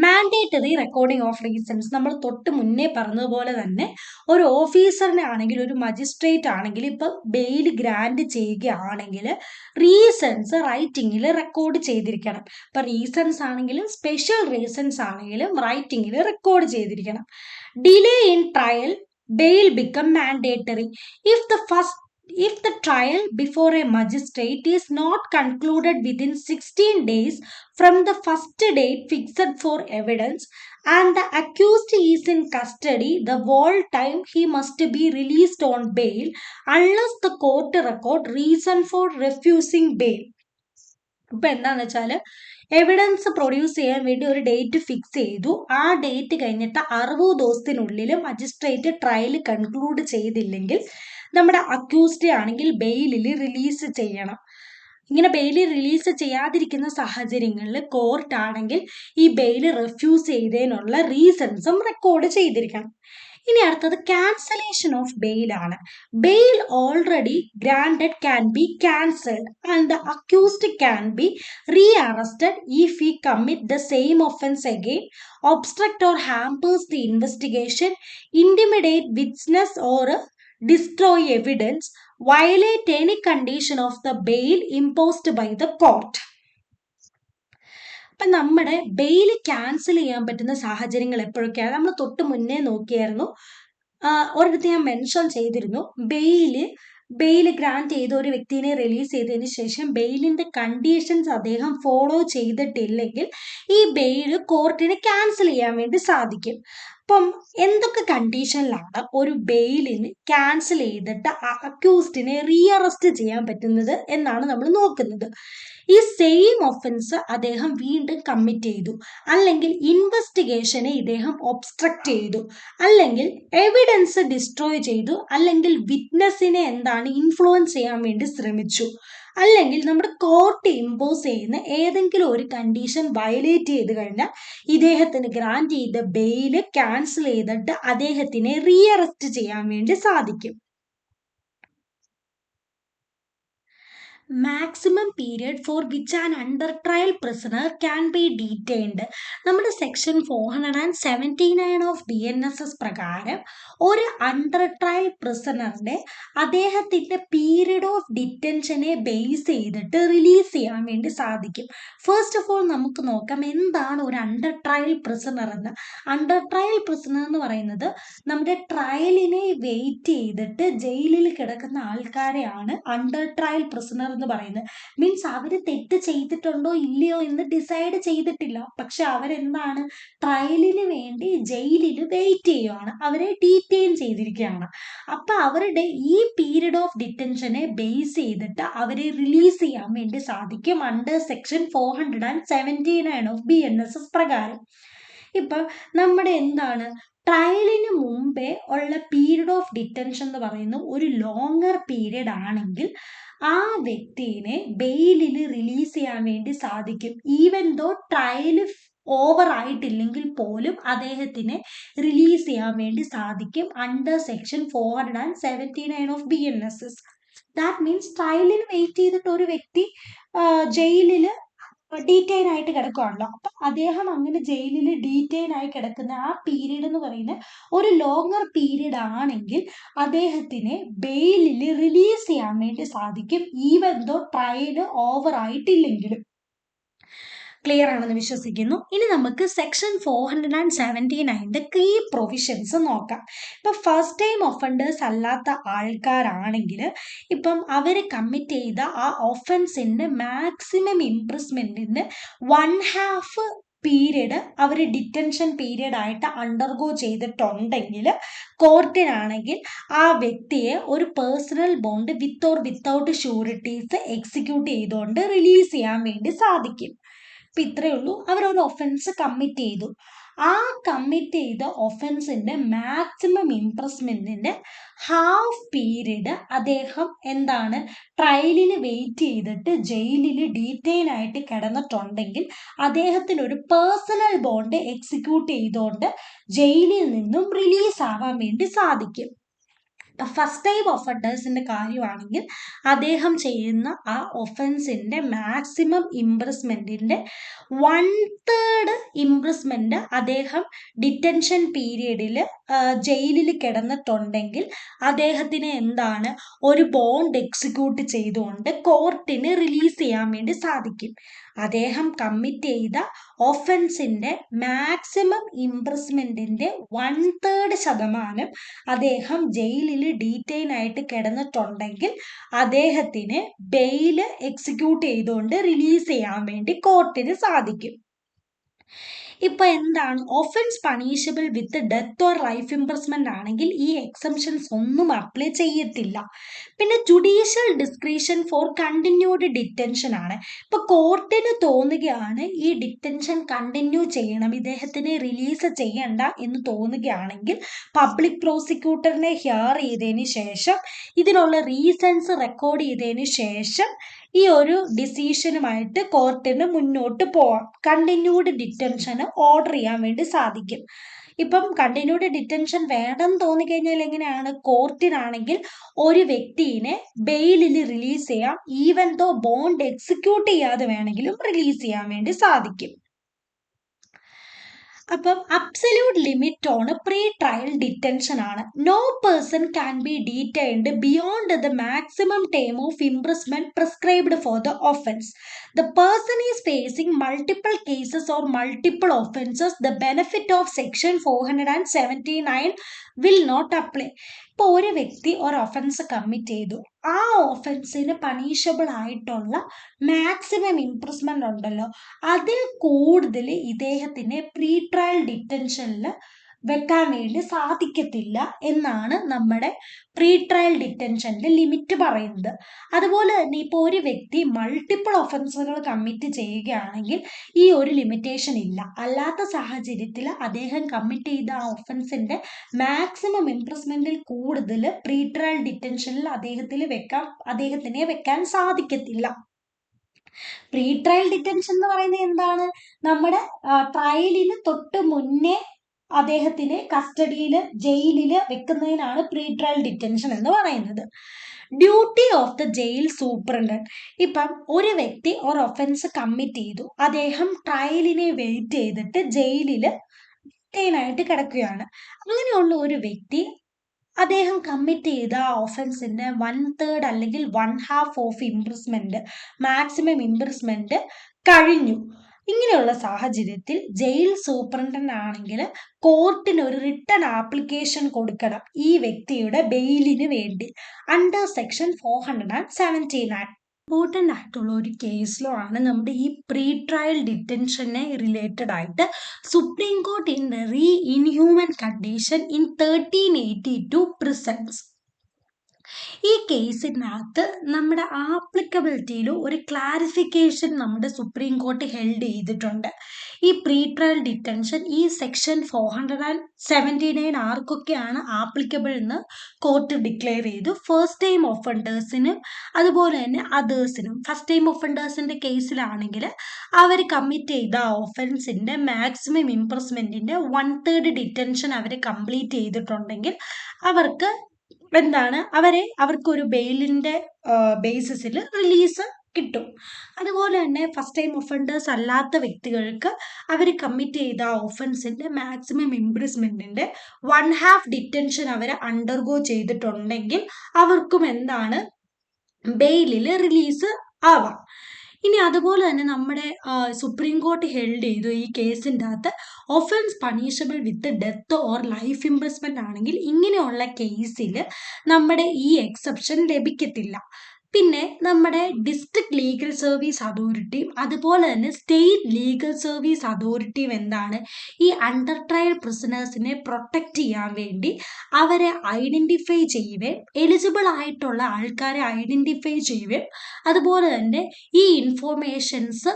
mandatory recording of reasons നമ്മൾ തൊട്ട് മുന്നേ പറഞ്ഞതുപോലെ തന്നെ ഒരു ഓഫീസറിനെ ആണെങ്കിൽ ഒരു മജിസ്ട്രേറ്റ് ആണെങ്കിൽ ഇപ്പൊ ബെയിൽ ഗ്രാന്റ് ചെയ്യുകയാണെങ്കിൽ റീസൺസ് റൈറ്റിംഗിൽ റെക്കോർഡ് ചെയ്തിരിക്കണം. ഇപ്പൊ റീസൺസ് ആണെങ്കിലും സ്പെഷ്യൽ റീസൺസ് ആണെങ്കിലും റൈറ്റിംഗിൽ റെക്കോർഡ് ചെയ്തിരിക്കണം. Delay in trial bail become mandatory if the trial before a magistrate is not concluded within 16 days from the first date fixed for evidence and the accused is in custody, the whole time he must be released on bail unless the court record reason for refusing bail. ഇപ്പൊ എന്താന്ന് വെച്ചാൽ എവിഡൻസ് പ്രൊഡ്യൂസ് ചെയ്യാൻ വേണ്ടി ഒരു ഡേറ്റ് ഫിക്സ് ചെയ്തു. ആ ഡേറ്റ് കഴിഞ്ഞിട്ട് 60 ദിവസത്തിനുള്ളിൽ മജിസ്ട്രേറ്റ് ട്രയൽ കൺക്ലൂഡ് ചെയ്തില്ലെങ്കിൽ നമ്മുടെ അക്യൂസ്ഡ് ആണെങ്കിൽ ബെയിലിൽ റിലീസ് ചെയ്യണം. ഇങ്ങനെ ബെയിലിൽ റിലീസ് ചെയ്യാതിരിക്കുന്ന സാഹചര്യങ്ങളിൽ കോർട്ട് ആണെങ്കിൽ ഈ ബെയിൽ റെഫ്യൂസ് ചെയ്തതിനുള്ള റീസൺസും റെക്കോർഡ് ചെയ്തിരിക്കണം. ഇനി അടുത്തത് ക്യാൻസലേഷൻ ഓഫ് ബെയിൽ ആണ്. Bail already granted can be cancelled and the accused can be rearrested if he commit the same offence again, obstruct or hampers the investigation, intimidate witness or destroy evidence, violate any condition of the bail imposed by the court. അപ്പം നമ്മുടെ ബെയിൽ ക്യാൻസൽ ചെയ്യാൻ പറ്റുന്ന സാഹചര്യങ്ങൾ എപ്പോഴൊക്കെയാണ്? നമ്മൾ തൊട്ട് മുന്നേ നോക്കിയായിരുന്നു. ഒരിടത്ത് ഞാൻ മെൻഷൻ ചെയ്തിരുന്നു, ബെയിൽ ഗ്രാന്റ് ചെയ്ത് ഒരു വ്യക്തിയെ റിലീസ് ചെയ്തതിന് ശേഷം ബെയിലിന്റെ കണ്ടീഷൻസ് അദ്ദേഹം ഫോളോ ചെയ്തിട്ടില്ലെങ്കിൽ ഈ ബെയിൽ കോർട്ടിന് ക്യാൻസൽ ചെയ്യാൻ വേണ്ടി സാധിക്കും. അപ്പം എന്തൊക്കെ കണ്ടീഷനിലാണ് ഒരു ബെയിലിന് ക്യാൻസൽ ചെയ്തിട്ട് അക്യൂസ്ഡിനെ റീ അറസ്റ്റ് ചെയ്യാൻ പറ്റുന്നത് എന്നാണ് നമ്മൾ നോക്കുന്നത്. ഈ സെയിം ഒഫൻസ് അദ്ദേഹം വീണ്ടും കമ്മിറ്റ് ചെയ്തു, അല്ലെങ്കിൽ ഇൻവെസ്റ്റിഗേഷനെ ഇദ്ദേഹം ഒബ്സ്ട്രക്ട് ചെയ്തു, അല്ലെങ്കിൽ എവിഡൻസ് ഡിസ്ട്രോയ് ചെയ്തു, അല്ലെങ്കിൽ വിറ്റ്നസിനെ ഇൻഫ്ലുവൻസ് ചെയ്യാൻ വേണ്ടി ശ്രമിച്ചു, അല്ലെങ്കിൽ നമ്മുടെ കോർട്ട് ഇമ്പോസ് ചെയ്യുന്ന ഏതെങ്കിലും ഒരു കണ്ടീഷൻ വയലേറ്റ് ചെയ്ത് കഴിഞ്ഞാൽ ഇദ്ദേഹത്തിന് ഗ്രാന്റ് ചെയ്ത ബെയില് ക്യാൻസൽ ചെയ്തിട്ട് അദ്ദേഹത്തിനെ റീ അറസ്റ്റ് ചെയ്യാൻ വേണ്ടി സാധിക്കും. Maximum period four which an under trial prisoner can be detained. നമ്മുടെ സെക്ഷൻ 479 ഓഫ് BNSS പ്രകാരം ഒരു അണ്ടർ ട്രയൽ പ്രിസണറിനെ അദ്ദേഹത്തിൻ്റെ പീരിയഡ് ഓഫ് ഡിറ്റൻഷനെ ബേസ് ചെയ്തിട്ട് റിലീസ് ചെയ്യാൻ വേണ്ടി സാധിക്കും. ഫസ്റ്റ് ഓഫ് ഓൾ നമുക്ക് നോക്കാം എന്താണ് ഒരു അണ്ടർ ട്രയൽ പ്രിസണർ എന്ന്. അണ്ടർ ട്രയൽ പ്രിസണർ എന്ന് പറയുന്നത് നമ്മുടെ ട്രയലിനെ വെയിറ്റ് ചെയ്തിട്ട് ജയിലിൽ കിടക്കുന്ന ആൾക്കാരെയാണ് അണ്ടർ ട്രയൽ പ്രിസണർ എന്ന് പറയുന്നത്. മീൻസ് അവർ തെറ്റ് ചെയ്തിട്ടുണ്ടോ ഇല്ലയോ എന്ന് ഡിസൈഡ് ചെയ്തിട്ടില്ല, പക്ഷെ അവരെന്താണ് ട്രയലിന് വേണ്ടി ജയിലിൽ വെയിറ്റ് ചെയ്യുകയാണ്, അവരെ ഡീറ്റെയിൻ ചെയ്തിരിക്കുകയാണ്. അപ്പൊ അവരുടെ ഈ പീരീഡ് ഓഫ് ഡിറ്റൻഷനെ ബേസ് ചെയ്തിട്ട് അവരെ റിലീസ് ചെയ്യാൻ വേണ്ടി സാധിക്കും അണ്ടർ സെക്ഷൻ 479 ഓഫ് BNSS പ്രകാരം. ഇപ്പൊ നമ്മുടെ ട്രയലിന് മുമ്പേ ഉള്ള പീരീഡ് ഓഫ് ഡിറ്റൻഷൻ എന്ന് പറയുന്നത് ഒരു ലോങ്ങർ പീരീഡ് ആണെങ്കിൽ ആ വ്യക്തിയെ ബെയിലിൽ റിലീസ് ചെയ്യാൻ വേണ്ടി സാധിക്കും. ഈവൻ ദോ ട്രയൽ ഓവർ ആയിട്ടില്ലെങ്കിൽ പോലും അദ്ദേഹത്തിനെ റിലീസ് ചെയ്യാൻ വേണ്ടി സാധിക്കും under section 479 of BNSS. That means ട്രയലിന് വെയിറ്റ് ചെയ്തിട്ട് ഒരു വ്യക്തി ജയിലിൽ ഡീറ്റെയിൻ ആയിട്ട് കിടക്കുകയാണല്ലോ, അപ്പൊ അദ്ദേഹം അങ്ങനെ ജയിലിൽ ഡീറ്റെയിൻ ആയി കിടക്കുന്ന ആ പീരീഡ് എന്ന് പറയുന്നത് ഒരു ലോങ്ങർ പീരീഡ് ആണെങ്കിൽ അദ്ദേഹത്തിനെ ബെയിലിൽ റിലീസ് ചെയ്യാൻ വേണ്ടി സാധിക്കും, ഈവൻ ദോ ട്രയൽ ഓവർ ആയിട്ടില്ലെങ്കിലും. ക്ലിയർ ആണെന്ന് വിശ്വസിക്കുന്നു. ഇനി നമുക്ക് സെക്ഷൻ 479 കീ പ്രൊവിഷൻസ് നോക്കാം. ഇപ്പൊ ഫസ്റ്റ് ടൈം ഒഫൻഡേഴ്സ് അല്ലാത്ത ആൾക്കാരാണെങ്കിൽ ഇപ്പം അവർ കമ്മിറ്റ് ചെയ്ത ആ ഒഫൻസിന്റെ മാക്സിമം ഇംപ്രസ്മെന്റിന്റെ 1/2 പീരീഡ് അവർ ഡിറ്റൻഷൻ പീരീഡ് ആയിട്ട് അണ്ടർഗോ ചെയ്തിട്ടുണ്ടെങ്കിൽ കോർട്ടിനാണെങ്കിൽ ആ വ്യക്തിയെ ഒരു personal bond with or without sureties execute ചെയ്തുകൊണ്ട് റിലീസ് ചെയ്യാൻ വേണ്ടി സാധിക്കും. അപ്പൊ ഇത്രയേ ഉള്ളൂ. അവരൊരു ഒഫൻസ് കമ്മിറ്റ് ചെയ്തു, ആ കമ്മിറ്റ് ചെയ്ത ഒഫൻസിന്റെ മാക്സിമം ഇംപ്രസ്മെന്റിന്റെ ഹാഫ് പീരീഡ് അദ്ദേഹം ട്രയലിന് വെയിറ്റ് ചെയ്തിട്ട് ജയിലിൽ ഡീറ്റെയിൻ ആയിട്ട് കിടന്നിട്ടുണ്ടെങ്കിൽ അദ്ദേഹത്തിന് ഒരു പേഴ്സണൽ ബോണ്ട് എക്സിക്യൂട്ട് ചെയ്തുകൊണ്ട് ജയിലിൽ നിന്നും റിലീസ് ആവാൻ വേണ്ടി സാധിക്കും. ഫസ്റ്റ് ടൈം ഒഫൻഡേഴ്സിന്റെ കാര്യമാണെങ്കിൽ അദ്ദേഹം ചെയ്യുന്ന ആ ഒഫൻസിന്റെ മാക്സിമം ഇംപ്രസ്മെന്റിന്റെ 1/3 ഇംപ്രസ്മെന്റ് അദ്ദേഹം ഡിറ്റൻഷൻ പീരീഡിൽ ജയിലിൽ കിടന്നിട്ടുണ്ടെങ്കിൽ അദ്ദേഹത്തിന് ഒരു ബോണ്ട് എക്സിക്യൂട്ട് ചെയ്തുകൊണ്ട് കോർട്ടിന് റിലീസ് ചെയ്യാൻ വേണ്ടി സാധിക്കും. അദ്ദേഹം കമ്മിറ്റ് ചെയ്ത ഒഫൻസിന്റെ മാക്സിമം ഇംപ്രസ്മെന്റിന്റെ 1/3% അദ്ദേഹം ജയിലിൽ ഡീറ്റെയിൻ ആയിട്ട് കിടന്നിട്ടുണ്ടെങ്കിൽ അദ്ദേഹത്തിന് ബെയില് എക്സിക്യൂട്ട് ചെയ്തുകൊണ്ട് റിലീസ് ചെയ്യാൻ വേണ്ടി കോർട്ടിന് സാധിക്കും. ഇപ്പൊ offence punishable with death or life imprisonment ആണെങ്കിൽ ഈ എക്സംഷൻസ് ഒന്നും അപ്ലൈ ചെയ്യത്തില്ല. പിന്നെ judicial discretion for continued detention ആണ്. ഇപ്പൊ കോർട്ടിന് തോന്നുകയാണ് ഈ ഡിറ്റൻഷൻ കണ്ടിന്യൂ ചെയ്യണം, ഇദ്ദേഹത്തിനെ റിലീസ് ചെയ്യണ്ട എന്ന് തോന്നുകയാണെങ്കിൽ പബ്ലിക് പ്രോസിക്യൂട്ടറിനെ ഹിയർ ചെയ്തതിന് ശേഷം ഇതിനുള്ള റീസൺസ് റെക്കോർഡ് ചെയ്തതിന് ശേഷം ഈ ഒരു ഡിസിഷനുമായിട്ട് കോർട്ടിന് മുന്നോട്ട് പോവാം. കണ്ടിന്യൂഡ് ഡിറ്റൻഷന് ഓർഡർ ചെയ്യാൻ വേണ്ടി സാധിക്കും. ഇപ്പം കണ്ടിന്യൂഡ് ഡിറ്റൻഷൻ വേണം തോന്നിക്കഴിഞ്ഞാൽ എങ്ങനെയാണ്? കോർട്ടിനാണെങ്കിൽ ഒരു വ്യക്തിയെ ബെയിലിൽ റിലീസ് ചെയ്യാം, ഈവൻ ദോ ബോണ്ട് എക്സിക്യൂട്ട് ചെയ്യാതെ വേണമെങ്കിലും റിലീസ് ചെയ്യാൻ വേണ്ടി സാധിക്കും. അപ്പം absolute limit on pre trial detention ആണ്. No person can be detained beyond the maximum time of imprisonment prescribed for the offence. The person is facing multiple cases or multiple offences. The benefit of section 479 will not apply. ഇപ്പോൾ ഒരു വ്യക്തി ഒരു ഒഫൻസ് കമ്മിറ്റ് ചെയ്തു, ആ ഒഫൻസിന് പണിഷബിൾ ആയിട്ടുള്ള മാക്സിമം ഇംപ്രിസ്മെന്റ് ഉണ്ടല്ലോ, അതിൽ കൂടുതൽ ഇദ്ദേഹത്തിന് പ്രീ ട്രയൽ ഡിറ്റൻഷനിൽ വെക്കാൻ വേണ്ടി സാധിക്കത്തില്ല എന്നാണ് നമ്മുടെ പ്രീ ട്രയൽ ഡിറ്റൻഷന്റെ ലിമിറ്റ് പറയുന്നത്. അതുപോലെ തന്നെ ഇപ്പോൾ ഒരു വ്യക്തി മൾട്ടിപ്പിൾ ഒഫൻസുകൾ കമ്മിറ്റ് ചെയ്യുകയാണെങ്കിൽ ഈ ഒരു ലിമിറ്റേഷൻ ഇല്ല. അല്ലാത്ത സാഹചര്യത്തിൽ അദ്ദേഹം കമ്മിറ്റ് ചെയ്ത ആ ഒഫൻസിന്റെ മാക്സിമം ഇംപ്രിസ്മെന്റിൽ കൂടുതൽ പ്രീ ട്രയൽ ഡിറ്റൻഷനിൽ അദ്ദേഹത്തിനെ വെക്കാൻ സാധിക്കത്തില്ല. പ്രീ ട്രയൽ ഡിറ്റൻഷൻ എന്ന് പറയുന്നത് എന്താണ്? നമ്മുടെ ട്രയലിന് തൊട്ട് മുന്നേ അദ്ദേഹത്തിനെ കസ്റ്റഡിയിൽ ജയിലിൽ വെക്കുന്നതിനാണ് പ്രീ ട്രയൽ ഡിറ്റൻഷൻ എന്ന് പറയുന്നത്. Duty of the jail superintendent. ഇപ്പം ഒരു വ്യക്തി ഒരു ഒഫൻസ് കമ്മിറ്റ് ചെയ്തു, അദ്ദേഹം ട്രയലിനെ വെയിറ്റ് ചെയ്തിട്ട് ജയിലിൽ ഡിറ്റെയിനായിട്ട് കിടക്കുകയാണ്. അങ്ങനെയുള്ള ഒരു വ്യക്തി അദ്ദേഹം കമ്മിറ്റ് ചെയ്ത ആ ഒഫൻസിന്റെ 1/3 അല്ലെങ്കിൽ 1/2 ഓഫ് ഇംപ്രിസ്മെന്റ്, മാക്സിമം ഇംപ്രിസ്മെന്റ് കഴിഞ്ഞു. ഇങ്ങനെയുള്ള സാഹചര്യത്തിൽ ജയിൽ സൂപ്രണ്ടന്റ് ആണെങ്കിൽ കോർട്ടിന് ഒരു റിട്ടൺ ആപ്ലിക്കേഷൻ കൊടുക്കണം ഈ വ്യക്തിയുടെ ബെയിലിന് വേണ്ടി അണ്ടർ സെക്ഷൻ 479. ഇമ്പോർട്ടൻ്റ് ആയിട്ടുള്ള ഒരു കേസിലോ ആണ് നമ്മുടെ ഈ പ്രീ ട്രയൽ ഡിറ്റൻഷനെ റിലേറ്റഡ് ആയിട്ട് supreme court in re inhuman condition in 1382 presents. ഈ കേസിനകത്ത് നമ്മുടെ ആപ്ലിക്കബിലിറ്റിയിൽ ഒരു ക്ലാരിഫിക്കേഷൻ നമ്മുടെ സുപ്രീം കോർട്ട് ഹെൽഡ് ചെയ്തിട്ടുണ്ട്. ഈ പ്രീ ട്രയൽ ഡിറ്റൻഷൻ ഈ സെക്ഷൻ 479 ആർക്കൊക്കെയാണ് ആപ്ലിക്കബിൾ എന്ന് കോർട്ട് ഡിക്ലെയർ ചെയ്തു. ഫസ്റ്റ് ടൈം ഒഫൻഡേഴ്സിനും അതുപോലെ തന്നെ അതേഴ്സിനും. ഫസ്റ്റ് ടൈം ഒഫൻഡേഴ്സിന്റെ കേസിലാണെങ്കിൽ അവർ കമ്മിറ്റ് ചെയ്ത ഒഫൻസിന്റെ മാക്സിമം ഇംപ്രിസ്മെന്റിന്റെ 1/3 ഡിറ്റൻഷൻ അവർ കംപ്ലീറ്റ് ചെയ്തിട്ടുണ്ടെങ്കിൽ അവർക്ക് അവർക്കൊരു ബെയിലിന്റെ ബേസിസിൽ റിലീസ് കിട്ടും. അതുപോലെ തന്നെ ഫസ്റ്റ് ടൈം ഒഫൻഡേഴ്സ് അല്ലാത്ത വ്യക്തികൾക്ക് അവർ കമ്മിറ്റ് ചെയ്ത ഒഫൻസിന്റെ മാക്സിമം ഇംപ്രിസ്മെന്റിന്റെ 1/2 ഡിറ്റൻഷൻ അവർ അണ്ടർഗോ ചെയ്തിട്ടുണ്ടെങ്കിൽ അവർക്കും ബെയിലിൽ റിലീസ് ആവാം. ഇനി അതുപോലെ തന്നെ നമ്മുടെ സുപ്രീം കോർട്ട് ഹെൽഡ് ചെയ്തു ഈ കേസിൻ്റെ അകത്ത് offence punishable with death or life imprisonment ആണെങ്കിൽ ഇങ്ങനെയുള്ള കേസിൽ നമ്മുടെ ഈ എക്സെപ്ഷൻ ലഭിക്കത്തില്ല. പിന്നെ നമ്മുടെ ഡിസ്ട്രിക്ട് ലീഗൽ സർവീസ് അതോറിറ്റിയും അതുപോലെ തന്നെ സ്റ്റേറ്റ് ലീഗൽ സർവീസ് അതോറിറ്റിയും ഈ അണ്ടർ ട്രയൽ പ്രിസണേഴ്സിനെ പ്രൊട്ടക്റ്റ് ചെയ്യാൻ വേണ്ടി അവരെ ഐഡന്റിഫൈ ചെയ്യുകയും എലിജിബിൾ ആയിട്ടുള്ള ആൾക്കാരെ ഐഡന്റിഫൈ ചെയ്യുകയും അതുപോലെ തന്നെ ഈ ഇൻഫോർമേഷൻസ്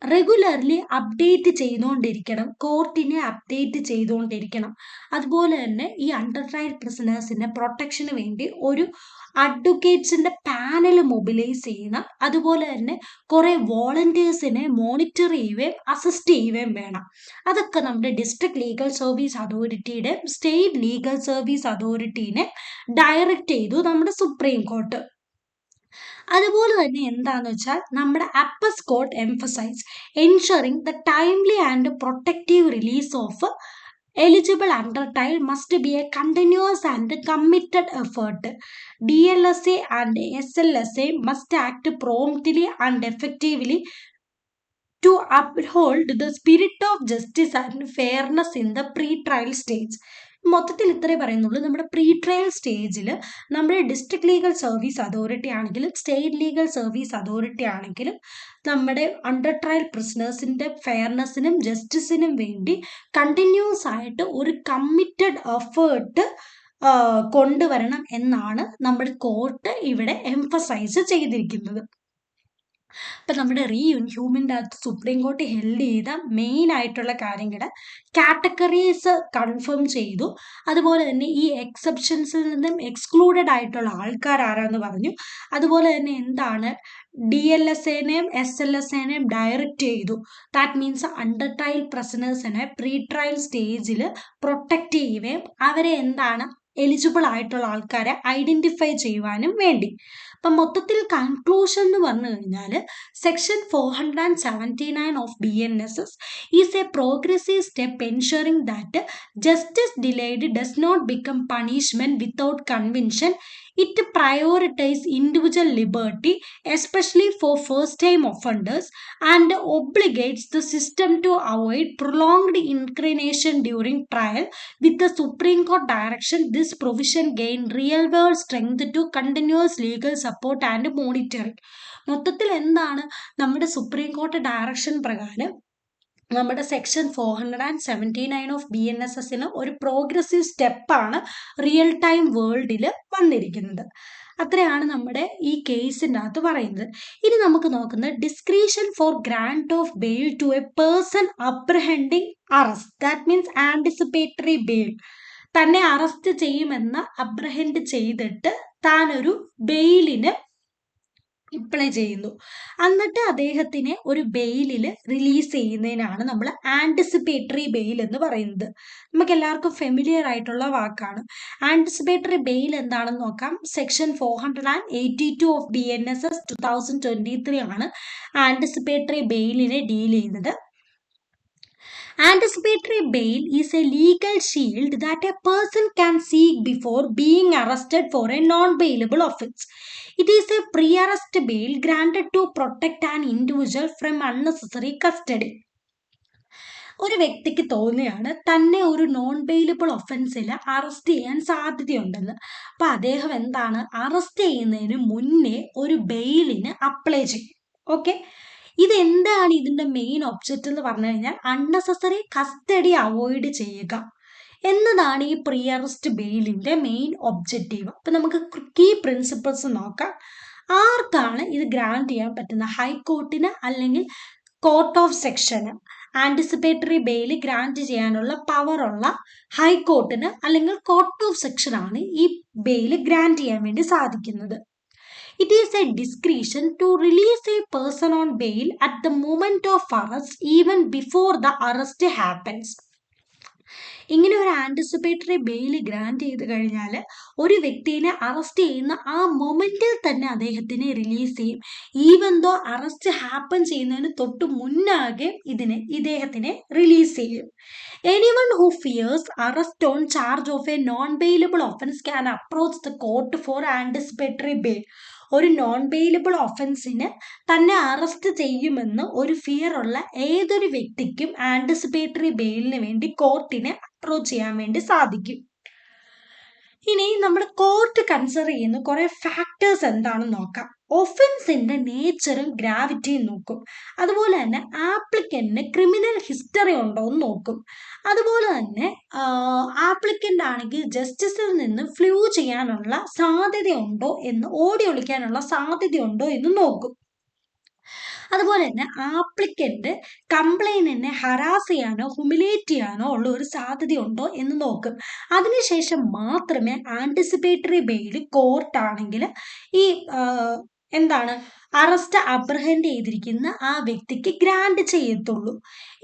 റെഗുലർലി അപ്ഡേറ്റ് ചെയ്തുകൊണ്ടിരിക്കണം, കോർട്ടിനെ അപ്ഡേറ്റ് ചെയ്തുകൊണ്ടിരിക്കണം. അതുപോലെ തന്നെ ഈ അണ്ടർ ട്രയൽ പ്രിസണേഴ്സിന്റെ പ്രൊട്ടക്ഷന് വേണ്ടി ഒരു അഡ്വക്കേറ്റ്സിന്റെ പാനൽ മൊബിലൈസ് ചെയ്യണം. അതുപോലെ തന്നെ കുറെ വോളണ്ടിയേഴ്സിനെ മോണിറ്റർ ചെയ്യുകയും അസിസ്റ്റ് ചെയ്യുകയും വേണം. അതൊക്കെ നമ്മുടെ ഡിസ്ട്രിക്ട് ലീഗൽ സർവീസ് അതോറിറ്റിയുടെ സ്റ്റേറ്റ് ലീഗൽ സർവീസ് അതോറിറ്റീനെ ഡയറക്റ്റ് ചെയ്തു നമ്മുടെ സുപ്രീം കോർട്ട്. അതുപോലെ തന്നെ എന്താന്ന് വെച്ചാൽ നമ്മുടെ apex court emphasize ensuring the timely and protective release of eligible under trial must be a continuous and committed effort. DLSA and SLSA must act promptly and effectively to uphold the spirit of justice and fairness in the pre-trial stage. മൊത്തത്തിൽ ഇത്രേ പറയുന്നുള്ളൂ. നമ്മുടെ പ്രീ ട്രയൽ സ്റ്റേജിൽ നമ്മുടെ ഡിസ്ട്രിക്ട് ലീഗൽ സർവീസ് അതോറിറ്റി ആണെങ്കിലും സ്റ്റേറ്റ് ലീഗൽ സർവീസ് അതോറിറ്റി ആണെങ്കിലും നമ്മുടെ അണ്ടർ ട്രയൽ പ്രിസണേഴ്സിന്റെ ഫെയർനെസ്സിനും ജസ്റ്റിസിനും വേണ്ടി കണ്ടിന്യൂസ് ആയിട്ട് ഒരു കമ്മിറ്റഡ് എഫേർട്ട് കൊണ്ടുവരണം എന്നാണ് നമ്മുടെ കോർട്ട് ഇവിടെ എംഫസൈസ് ചെയ്തിരിക്കുന്നത്. അപ്പം നമ്മുടെ ഇൻഹ്യൂമൻ്റെ അകത്ത് സുപ്രീം കോർട്ട് ഹെൽഡ് ചെയ്ത മെയിൻ ആയിട്ടുള്ള കാര്യങ്ങൾ കാറ്റഗറീസ് കൺഫേം ചെയ്തു. അതുപോലെ തന്നെ ഈ എക്സെപ്ഷൻസിൽ നിന്നും എക്സ്ക്ലൂഡഡ് ആയിട്ടുള്ള ആൾക്കാർ ആരാന്ന് പറഞ്ഞു. അതുപോലെ തന്നെ DLSAനെയും SLSAനെയും ഡയറക്റ്റ് ചെയ്തു. ദാറ്റ് മീൻസ് അണ്ടർ ട്രയൽ പ്രിസണേഴ്സിനെ പ്രീ ട്രയൽ സ്റ്റേജിൽ പ്രൊട്ടക്റ്റ് ചെയ്യുകയും അവരെ എലിജിബിൾ ആയിട്ടുള്ള ആൾക്കാരെ ഐഡന്റിഫൈ ചെയ്യുവാനും വേണ്ടി. അപ്പം മൊത്തത്തിൽ കൺക്ലൂഷൻ എന്ന് പറഞ്ഞു കഴിഞ്ഞാൽ section 479 of BNSS is a progressive step ensuring that justice delayed does not become punishment without conviction. It prioritizes individual liberty, especially for first-time offenders, and obligates the system to avoid prolonged incarceration during trial. With the Supreme Court direction, this provision gained real-world strength to continuous legal support and monitoring. മൊത്തത്തിൽ എന്താണ് നമ്മുടെ സുപ്രീം കോർട്ട് ഡയറക്ഷൻ പ്രകാരം നമ്മുടെ സെക്ഷൻ 479 ഓഫ് BNSS ഒരു പ്രോഗ്രസീവ് സ്റ്റെപ്പാണ് റിയൽ ടൈം വേൾഡിൽ വന്നിരിക്കുന്നത്. അത്രയാണ് നമ്മുടെ ഈ കേസിൻ്റെ അകത്ത് പറയുന്നത്. ഇനി നമുക്ക് നോക്കുന്നത് discretion for grant of bail to a person apprehending arrest. That means anticipatory bail. തന്നെ അറസ്റ്റ് ചെയ്യുമെന്ന് അപ്രഹെൻഡ് ചെയ്തിട്ട് താനൊരു ബെയിലിന് അപ്ലൈ ചെയ്യുന്നു, എന്നിട്ട് അദ്ദേഹത്തിനെ ഒരു ബെയിലിൽ റിലീസ് ചെയ്യുന്നതിനാണ് നമ്മൾ ആൻറ്റിസിപ്പേറ്ററി ബെയിൽ എന്ന് പറയുന്നത്. നമുക്ക് എല്ലാവർക്കും ഫെമിലിയർ ആയിട്ടുള്ള വാക്കാണ്. ആൻറ്റിസിപ്പേറ്ററി ബെയിൽ എന്താണെന്ന് നോക്കാം. സെക്ഷൻ 482 ഓഫ് BNSS 2023 ആണ് ആൻറ്റിസിപ്പേറ്ററി ബെയിലിനെ ഡീൽ ചെയ്യുന്നത്. Anticipatory bail is a legal shield that a person can seek before being arrested for a non-bailable offense. It is a pre-arrest bail granted to protect an individual from unnecessary custody. ഒരു വ്യക്തിക്ക് തോന്നുകയാണ് തന്നെ ഒരു നോൺ ബെയിലബിൾ ഒഫൻസിൽ അറസ്റ്റ് ചെയ്യാൻ സാധ്യതയുണ്ടെന്ന്. അപ്പം അദ്ദേഹം എന്താണ് അറസ്റ്റ് ചെയ്യുന്നതിന് മുന്നേ ഒരു ബെയിലിന് അപ്ലൈ ചെയ്യും. ഓക്കെ, ഇതെന്താണ് ഇതിൻ്റെ മെയിൻ ഒബ്ജക്റ്റ് എന്ന് പറഞ്ഞു കഴിഞ്ഞാൽ അൺനെസസറി കസ്റ്റഡി അവോയ്ഡ് ചെയ്യുക എന്നതാണ് ഈ പ്രീ അറസ്റ്റ് ബെയിലിൻ്റെ മെയിൻ ഒബ്ജക്റ്റീവ്. അപ്പം നമുക്ക് കീ പ്രിൻസിപ്പിൾസ് നോക്കാം. ആർക്കാണ് ഇത് ഗ്രാന്റ് ചെയ്യാൻ പറ്റുന്ന? ഹൈക്കോർട്ടിന് അല്ലെങ്കിൽ കോർട്ട് ഓഫ് സെക്ഷന് ആൻറ്റിസിപ്പേറ്ററി ബെയിൽ ഗ്രാന്റ് ചെയ്യാനുള്ള പവറുള്ള ഹൈക്കോർട്ടിന് അല്ലെങ്കിൽ കോർട്ട് ഓഫ് സെക്ഷനാണ് ഈ ബെയിൽ ഗ്രാന്റ് ചെയ്യാൻ വേണ്ടി സാധിക്കുന്നത്. It is a discretion to release a person on bail at the moment of arrest, even before the arrest happens. ഇങ്ങനെ ഒരു ആൻറ്റിസിപ്പേറ്ററി ബെയിൽ ഗ്രാന്റ് ചെയ്ത് കഴിഞ്ഞാൽ ഒരു വ്യക്തിയെ അറസ്റ്റ് ചെയ്യുന്ന ആ മൊമെന്റിൽ തന്നെ അദ്ദേഹത്തിനെ റിലീസ് ചെയ്യും. ഈവൻ ദോ അറസ്റ്റ് ഹാപ്പൻ ചെയ്യുന്നതിന് തൊട്ട് മുന്നാകെ ഇദ്ദേഹത്തിനെ റിലീസ് ചെയ്യും. Anyone who fears arrest on charge of a non-bailable offense can approach the court for anticipatory bail. ഒരു നോൺ ബെയിലബിൾ ഒഫൻസിന് തന്നെ അറസ്റ്റ് ചെയ്യുമെന്ന് ഒരു ഫിയർ ഉള്ള ഏതൊരു വ്യക്തിക്കും ആൻറ്റിസിപ്പേറ്ററി ബെയിലിന് വേണ്ടി കോർട്ടിനെ അപ്രോച്ച് ചെയ്യാൻ വേണ്ടി സാധിക്കും. ഇനി നമ്മൾ കോർട്ട് കൺസിഡർ ചെയ്യുന്ന കുറെ ഫാക്ടേഴ്സ് എന്താണെന്ന് നോക്കാം. ഒഫൻസിന്റെ നേച്ചറും ഗ്രാവിറ്റിയും നോക്കും. അതുപോലെ തന്നെ ആപ്ലിക്കന്റിന് ക്രിമിനൽ ഹിസ്റ്ററി ഉണ്ടോ എന്ന് നോക്കും. അതുപോലെ തന്നെ ആപ്ലിക്കന്റ് ആണെങ്കിൽ ജസ്റ്റിസിൽ നിന്ന് ഫ്ലൂ ചെയ്യാനുള്ള സാധ്യതയുണ്ടോ എന്ന്, ഓടി ഒളിക്കാനുള്ള സാധ്യതയുണ്ടോ എന്ന് നോക്കും. അതുപോലെ തന്നെ ആപ്ലിക്കന്റ് കംപ്ലൈന്റിനെ ഹറാസ് ചെയ്യാനോ ഹ്യൂമിലേറ്റ് ചെയ്യാനോ ഉള്ള ഒരു സാധ്യതയുണ്ടോ എന്ന് നോക്കും. അതിനുശേഷം മാത്രമേ ആൻറ്റിസിപ്പേറ്ററി ബെയിൽ കോർട്ടാണെങ്കിൽ ഈ അറസ്റ്റ് അപ്രഹെൻഡ് ചെയ്തിരിക്കുന്ന ആ വ്യക്തിക്ക് ഗ്രാന്റ് ചെയ്യത്തുള്ളൂ.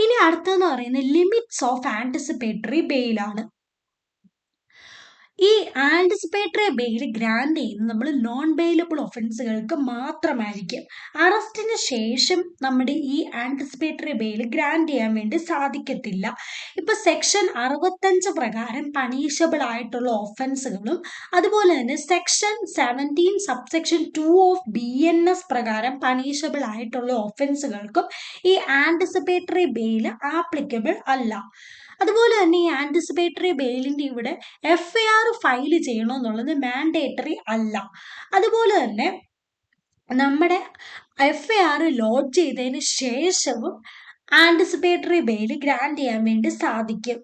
ഇനി അടുത്തെന്ന് പറയുന്നത് ലിമിറ്റ്സ് ഓഫ് ആൻറ്റിസിപ്പേറ്ററി ബെയിലാണ്. ഈ ആൻറ്റിസിപ്പേറ്ററി ബെയിൽ ഗ്രാന്റ് ചെയ്യുന്നത് നമ്മൾ നോൺ ബെയിലബിൾ ഒഫൻസുകൾക്ക് മാത്രമായിരിക്കും. അറസ്റ്റിന് ശേഷം നമ്മുടെ ഈ ആൻറ്റിസിപ്പേറ്ററി ബെയിൽ ഗ്രാന്റ് ചെയ്യാൻ വേണ്ടി സാധിക്കത്തില്ല. ഇപ്പൊ സെക്ഷൻ 65 പ്രകാരം പണിഷബിൾ ആയിട്ടുള്ള ഒഫൻസുകളും അതുപോലെ തന്നെ സെക്ഷൻ 17 സബ്സെക്ഷൻ 2 ഓഫ് BNS പ്രകാരം പണിഷബിൾ ആയിട്ടുള്ള ഒഫൻസുകൾക്കും ഈ ആൻറ്റിസിപ്പേറ്ററി ബെയിൽ ആപ്ലിക്കബിൾ അല്ല. അതുപോലെ തന്നെ ഈ ആൻറ്റിസിപ്പേറ്ററി ബെയിലിൻ്റെ ഇവിടെ FIR ഫയൽ ചെയ്യണമെന്നുള്ളത് മാൻഡേറ്ററി അല്ല. അതുപോലെ തന്നെ നമ്മുടെ FIR ലോഡ്ജ് ചെയ്തതിന് ശേഷവും ആൻറ്റിസിപ്പേറ്ററി ബെയിൽ ഗ്രാന്റ് ചെയ്യാൻ വേണ്ടി സാധിക്കും.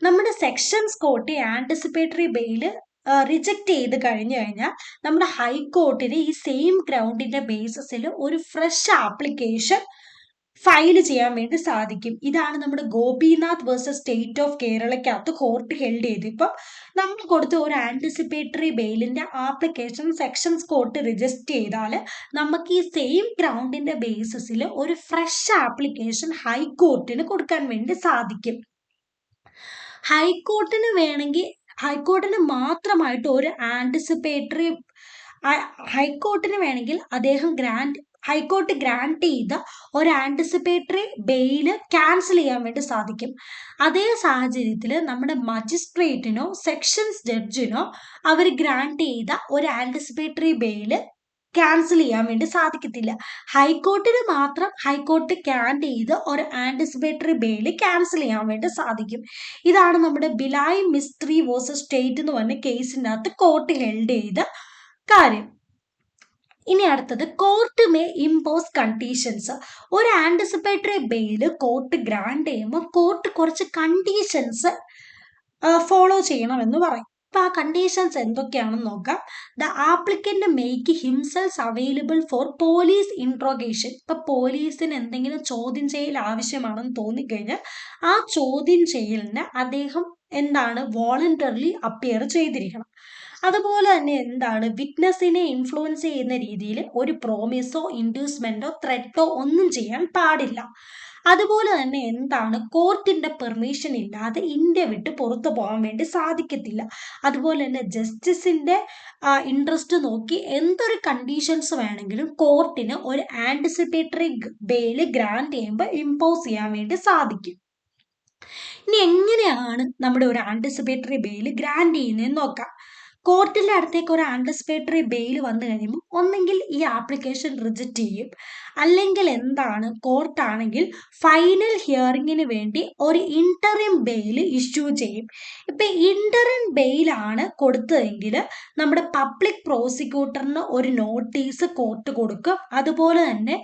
നമ്മുടെ sessions court anticipatory bail reject ചെയ്ത് കഴിഞ്ഞു കഴിഞ്ഞാൽ നമ്മുടെ ഹൈക്കോർട്ടിന് ഈ സെയിം ഗ്രൗണ്ടിന്റെ ബേസിസിൽ ഒരു ഫ്രഷ് ആപ്ലിക്കേഷൻ ഫയൽ ചെയ്യാൻ വേണ്ടി സാധിക്കും. ഇതാണ് നമ്മുടെ ഗോപിനാഥ് വേഴ്സസ് സ്റ്റേറ്റ് ഓഫ് കേരളയ്ക്കകത്ത് കോർട്ട് ഹെൽഡ് ചെയ്ത്. ഇപ്പം നമ്മൾ കൊടുത്ത ഒരു ആൻറ്റിസിപ്പേറ്ററി ബെയിലിന്റെ ആപ്ലിക്കേഷൻ സെക്ഷൻസ് കോർട്ട് രജിസ്റ്റർ ചെയ്താൽ നമുക്ക് ഈ സെയിം ഗ്രൗണ്ടിന്റെ ബേസിസിൽ ഒരു ഫ്രഷ് ആപ്ലിക്കേഷൻ ഹൈക്കോർട്ടിന് കൊടുക്കാൻ വേണ്ടി സാധിക്കും. ഹൈക്കോർട്ടിന് വേണമെങ്കിൽ ഹൈക്കോടതിന് മാത്രമായിട്ട് ഒരു ആന്റിസിപ്പേറ്ററി ഹൈക്കോർട്ടിന് വേണമെങ്കിൽ ഹൈക്കോർട്ട് ഗ്രാന്റ് ചെയ്ത ഒരു ആന്റിസിപ്പേറ്ററി ബെയില് ക്യാൻസൽ ചെയ്യാൻ വേണ്ടി സാധിക്കും. അതേ സാഹചര്യത്തിൽ നമ്മുടെ മജിസ്ട്രേറ്റിനോ സെക്ഷൻസ് ജഡ്ജിനോ അവർ ഗ്രാന്റ് ചെയ്ത ഒരു ആന്റിസിപ്പേറ്ററി ബെയില് ക്യാൻസൽ ചെയ്യാൻ വേണ്ടി സാധിക്കത്തില്ല. ഹൈക്കോർട്ടിന് മാത്രം ഹൈക്കോർട്ട് ഗ്രാന്റ് ചെയ്ത് ഒരു ആന്റിസിപ്പേറ്ററി ബെയില് ക്യാൻസൽ ചെയ്യാൻ വേണ്ടി സാധിക്കും. ഇതാണ് നമ്മുടെ ബിലായ് മിസ്ത്രി വേഴ്സസ് സ്റ്റേറ്റ് എന്ന് പറഞ്ഞ കേസിൻ്റെ അകത്ത് കോർട്ട് ഹെൽഡ് ചെയ്ത കാര്യം. ഇനി അടുത്തത് കോർട്ട് മേ ഇമ്പോസ് കണ്ടീഷൻസ്. ഒരു ആന്റിസിപ്പേറ്ററി ബെയില് കോർട്ട് ഗ്രാന്റ് ചെയ്യുമ്പോൾ കോർട്ട് കുറച്ച് കണ്ടീഷൻസ് ഫോളോ ചെയ്യണമെന്ന് പറയും. അപ്പൊ ആ കണ്ടീഷൻസ് എന്തൊക്കെയാണെന്ന് നോക്കാം. The applicant make himself available for police interrogation. ഇപ്പൊ പോലീസിന് എന്തെങ്കിലും ചോദ്യം ചെയ്യൽ ആവശ്യമാണെന്ന് തോന്നിക്കഴിഞ്ഞാൽ ആ ചോദ്യം ചെയ്യലിന് അദ്ദേഹം വോളണ്ടറിലി അപ്പിയർ ചെയ്തിരിക്കണം. അതുപോലെ തന്നെ വിറ്റ്നസിനെ ഇൻഫ്ലുവൻസ് ചെയ്യുന്ന രീതിയിൽ ഒരു പ്രോമിസോ ഇൻഡ്യൂസ്മെന്റോ ത്രെറ്റോ ഒന്നും ചെയ്യാൻ പാടില്ല. അതുപോലെ തന്നെ കോർട്ടിന്റെ പെർമിഷൻ ഇല്ലാതെ ഇന്ത്യ വിട്ട് പുറത്തു പോകാൻ വേണ്ടി സാധിക്കത്തില്ല. അതുപോലെ തന്നെ ജസ്റ്റിസിന്റെ ഇൻട്രസ്റ്റ് നോക്കി എന്തൊരു കണ്ടീഷൻസ് വേണമെങ്കിലും കോർട്ടിന് ഒരു ആന്റിസിപ്പേറ്ററി ബെയില് ഗ്രാന്റ് ചെയ്യുമ്പോൾ ഇമ്പോസ് ചെയ്യാൻ വേണ്ടി സാധിക്കും. ഇനി എങ്ങനെയാണ് നമ്മുടെ ഒരു ആന്റിസിപ്പേറ്ററി ബെയില് ഗ്രാന്റ് ചെയ്യുന്നതെന്ന് നോക്കാം. കോർട്ടിന്റെ അടുത്തേക്ക് ഒരു ആന്റിസിപ്പേറ്ററി ബെയിൽ വന്നു കഴിയുമ്പോൾ ഒന്നെങ്കിൽ ഈ ആപ്ലിക്കേഷൻ റിജക്റ്റ് ചെയ്യും, അല്ലെങ്കിൽ കോർട്ടാണെങ്കിൽ ഫൈനൽ ഹിയറിങ്ങിന് വേണ്ടി ഒരു ഇന്ററിം ബെയിൽ ഇഷ്യൂ ചെയ്യും. ഇപ്പൊ ഇന്ററിം ബെയിലാണ് കൊടുത്തതെങ്കിൽ നമ്മുടെ പബ്ലിക് പ്രോസിക്യൂട്ടറിന് ഒരു നോട്ടീസ് കോർട്ട് കൊടുക്കും. അതുപോലെ തന്നെ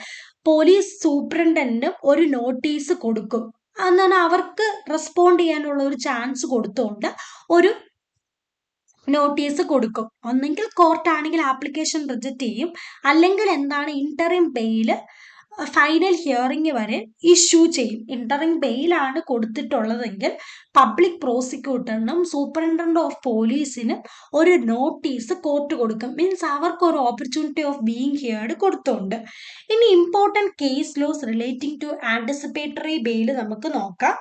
പോലീസ് സൂപ്രണ്ടന്റിനും ഒരു നോട്ടീസ് കൊടുക്കും. എന്നാണ് അവർക്ക് റെസ്പോണ്ട് ചെയ്യാനുള്ള ഒരു ചാൻസ് കൊടുത്തുകൊണ്ട് ഒരു നോട്ടീസ് കൊടുക്കും. ഒന്നെങ്കിൽ കോർട്ടാണെങ്കിൽ ആപ്ലിക്കേഷൻ റിജക്റ്റ് ചെയ്യും, അല്ലെങ്കിൽ ഇന്ററിം ബെയില് ഫൈനൽ ഹിയറിംഗ് വരെ ഇഷ്യൂ ചെയ്യും. ഇന്ററിം ബെയിലാണ് കൊടുത്തിട്ടുള്ളതെങ്കിൽ പബ്ലിക് പ്രോസിക്യൂട്ടറിനും സൂപ്രണ്ടന്റ് ഓഫ് പോലീസിനും ഒരു നോട്ടീസ് കോർട്ട് കൊടുക്കും. മീൻസ് അവർക്ക് ഒരു ഓപ്പർച്യൂണിറ്റി ഓഫ് ബീയിങ് ഹിയർഡ് കൊടുത്തുണ്ട്. ഇനി important case laws relating to anticipatory bail നമുക്ക് നോക്കാം.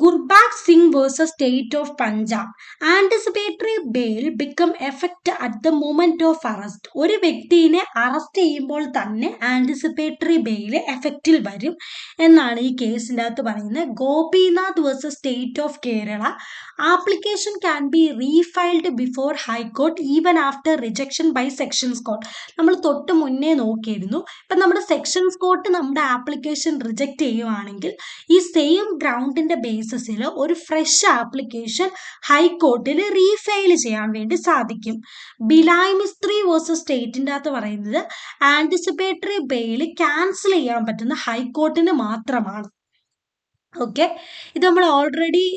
Gurbakh Singh versus State of Punjab. Anticipatory bail become effect at the moment of arrest. ഒരു വ്യക്തിയെ അറസ്റ്റ് ചെയ്യുമ്പോൾ തന്നെ ആന്റിസിപ്പേറ്ററി ബെയിൽ എഫക്റ്റിൽ വരും എന്നാണ് ഈ കേസിൻ്റെ അകത്ത് പറയുന്നത്. Gopinath versus state of Kerala. Application can be refiled before high court even after rejection by sessions court. നമ്മൾ തൊട്ട് മുന്നേ നോക്കിയിരുന്നു. ഇപ്പം നമ്മുടെ സെക്ഷൻസ് കോർട്ട് നമ്മുടെ ആപ്ലിക്കേഷൻ റിജക്റ്റ് ചെയ്യുവാണെങ്കിൽ ഈ സെയിം ഗ്രൗണ്ടിന്റെ ബേസിസിൽ ഒരു ഫ്രഷ് ആപ്ലിക്കേഷൻ ഹൈക്കോർട്ടിൽ റീഫയൽ ചെയ്യാൻ വേണ്ടി സാധിക്കും. ബിലായ് മിസ്ത്രി വേഴ്സസ് സ്റ്റേറ്റിൻ്റെ അകത്ത് പറയുന്നത് ആന്റിസിപ്പേറ്ററി ബെയിൽ ക്യാൻസൽ ചെയ്യാൻ പറ്റുന്ന ഹൈക്കോർട്ടിന് മാത്രമാണ്. ഓക്കെ, ഇത് നമ്മൾ ഓൾറെഡി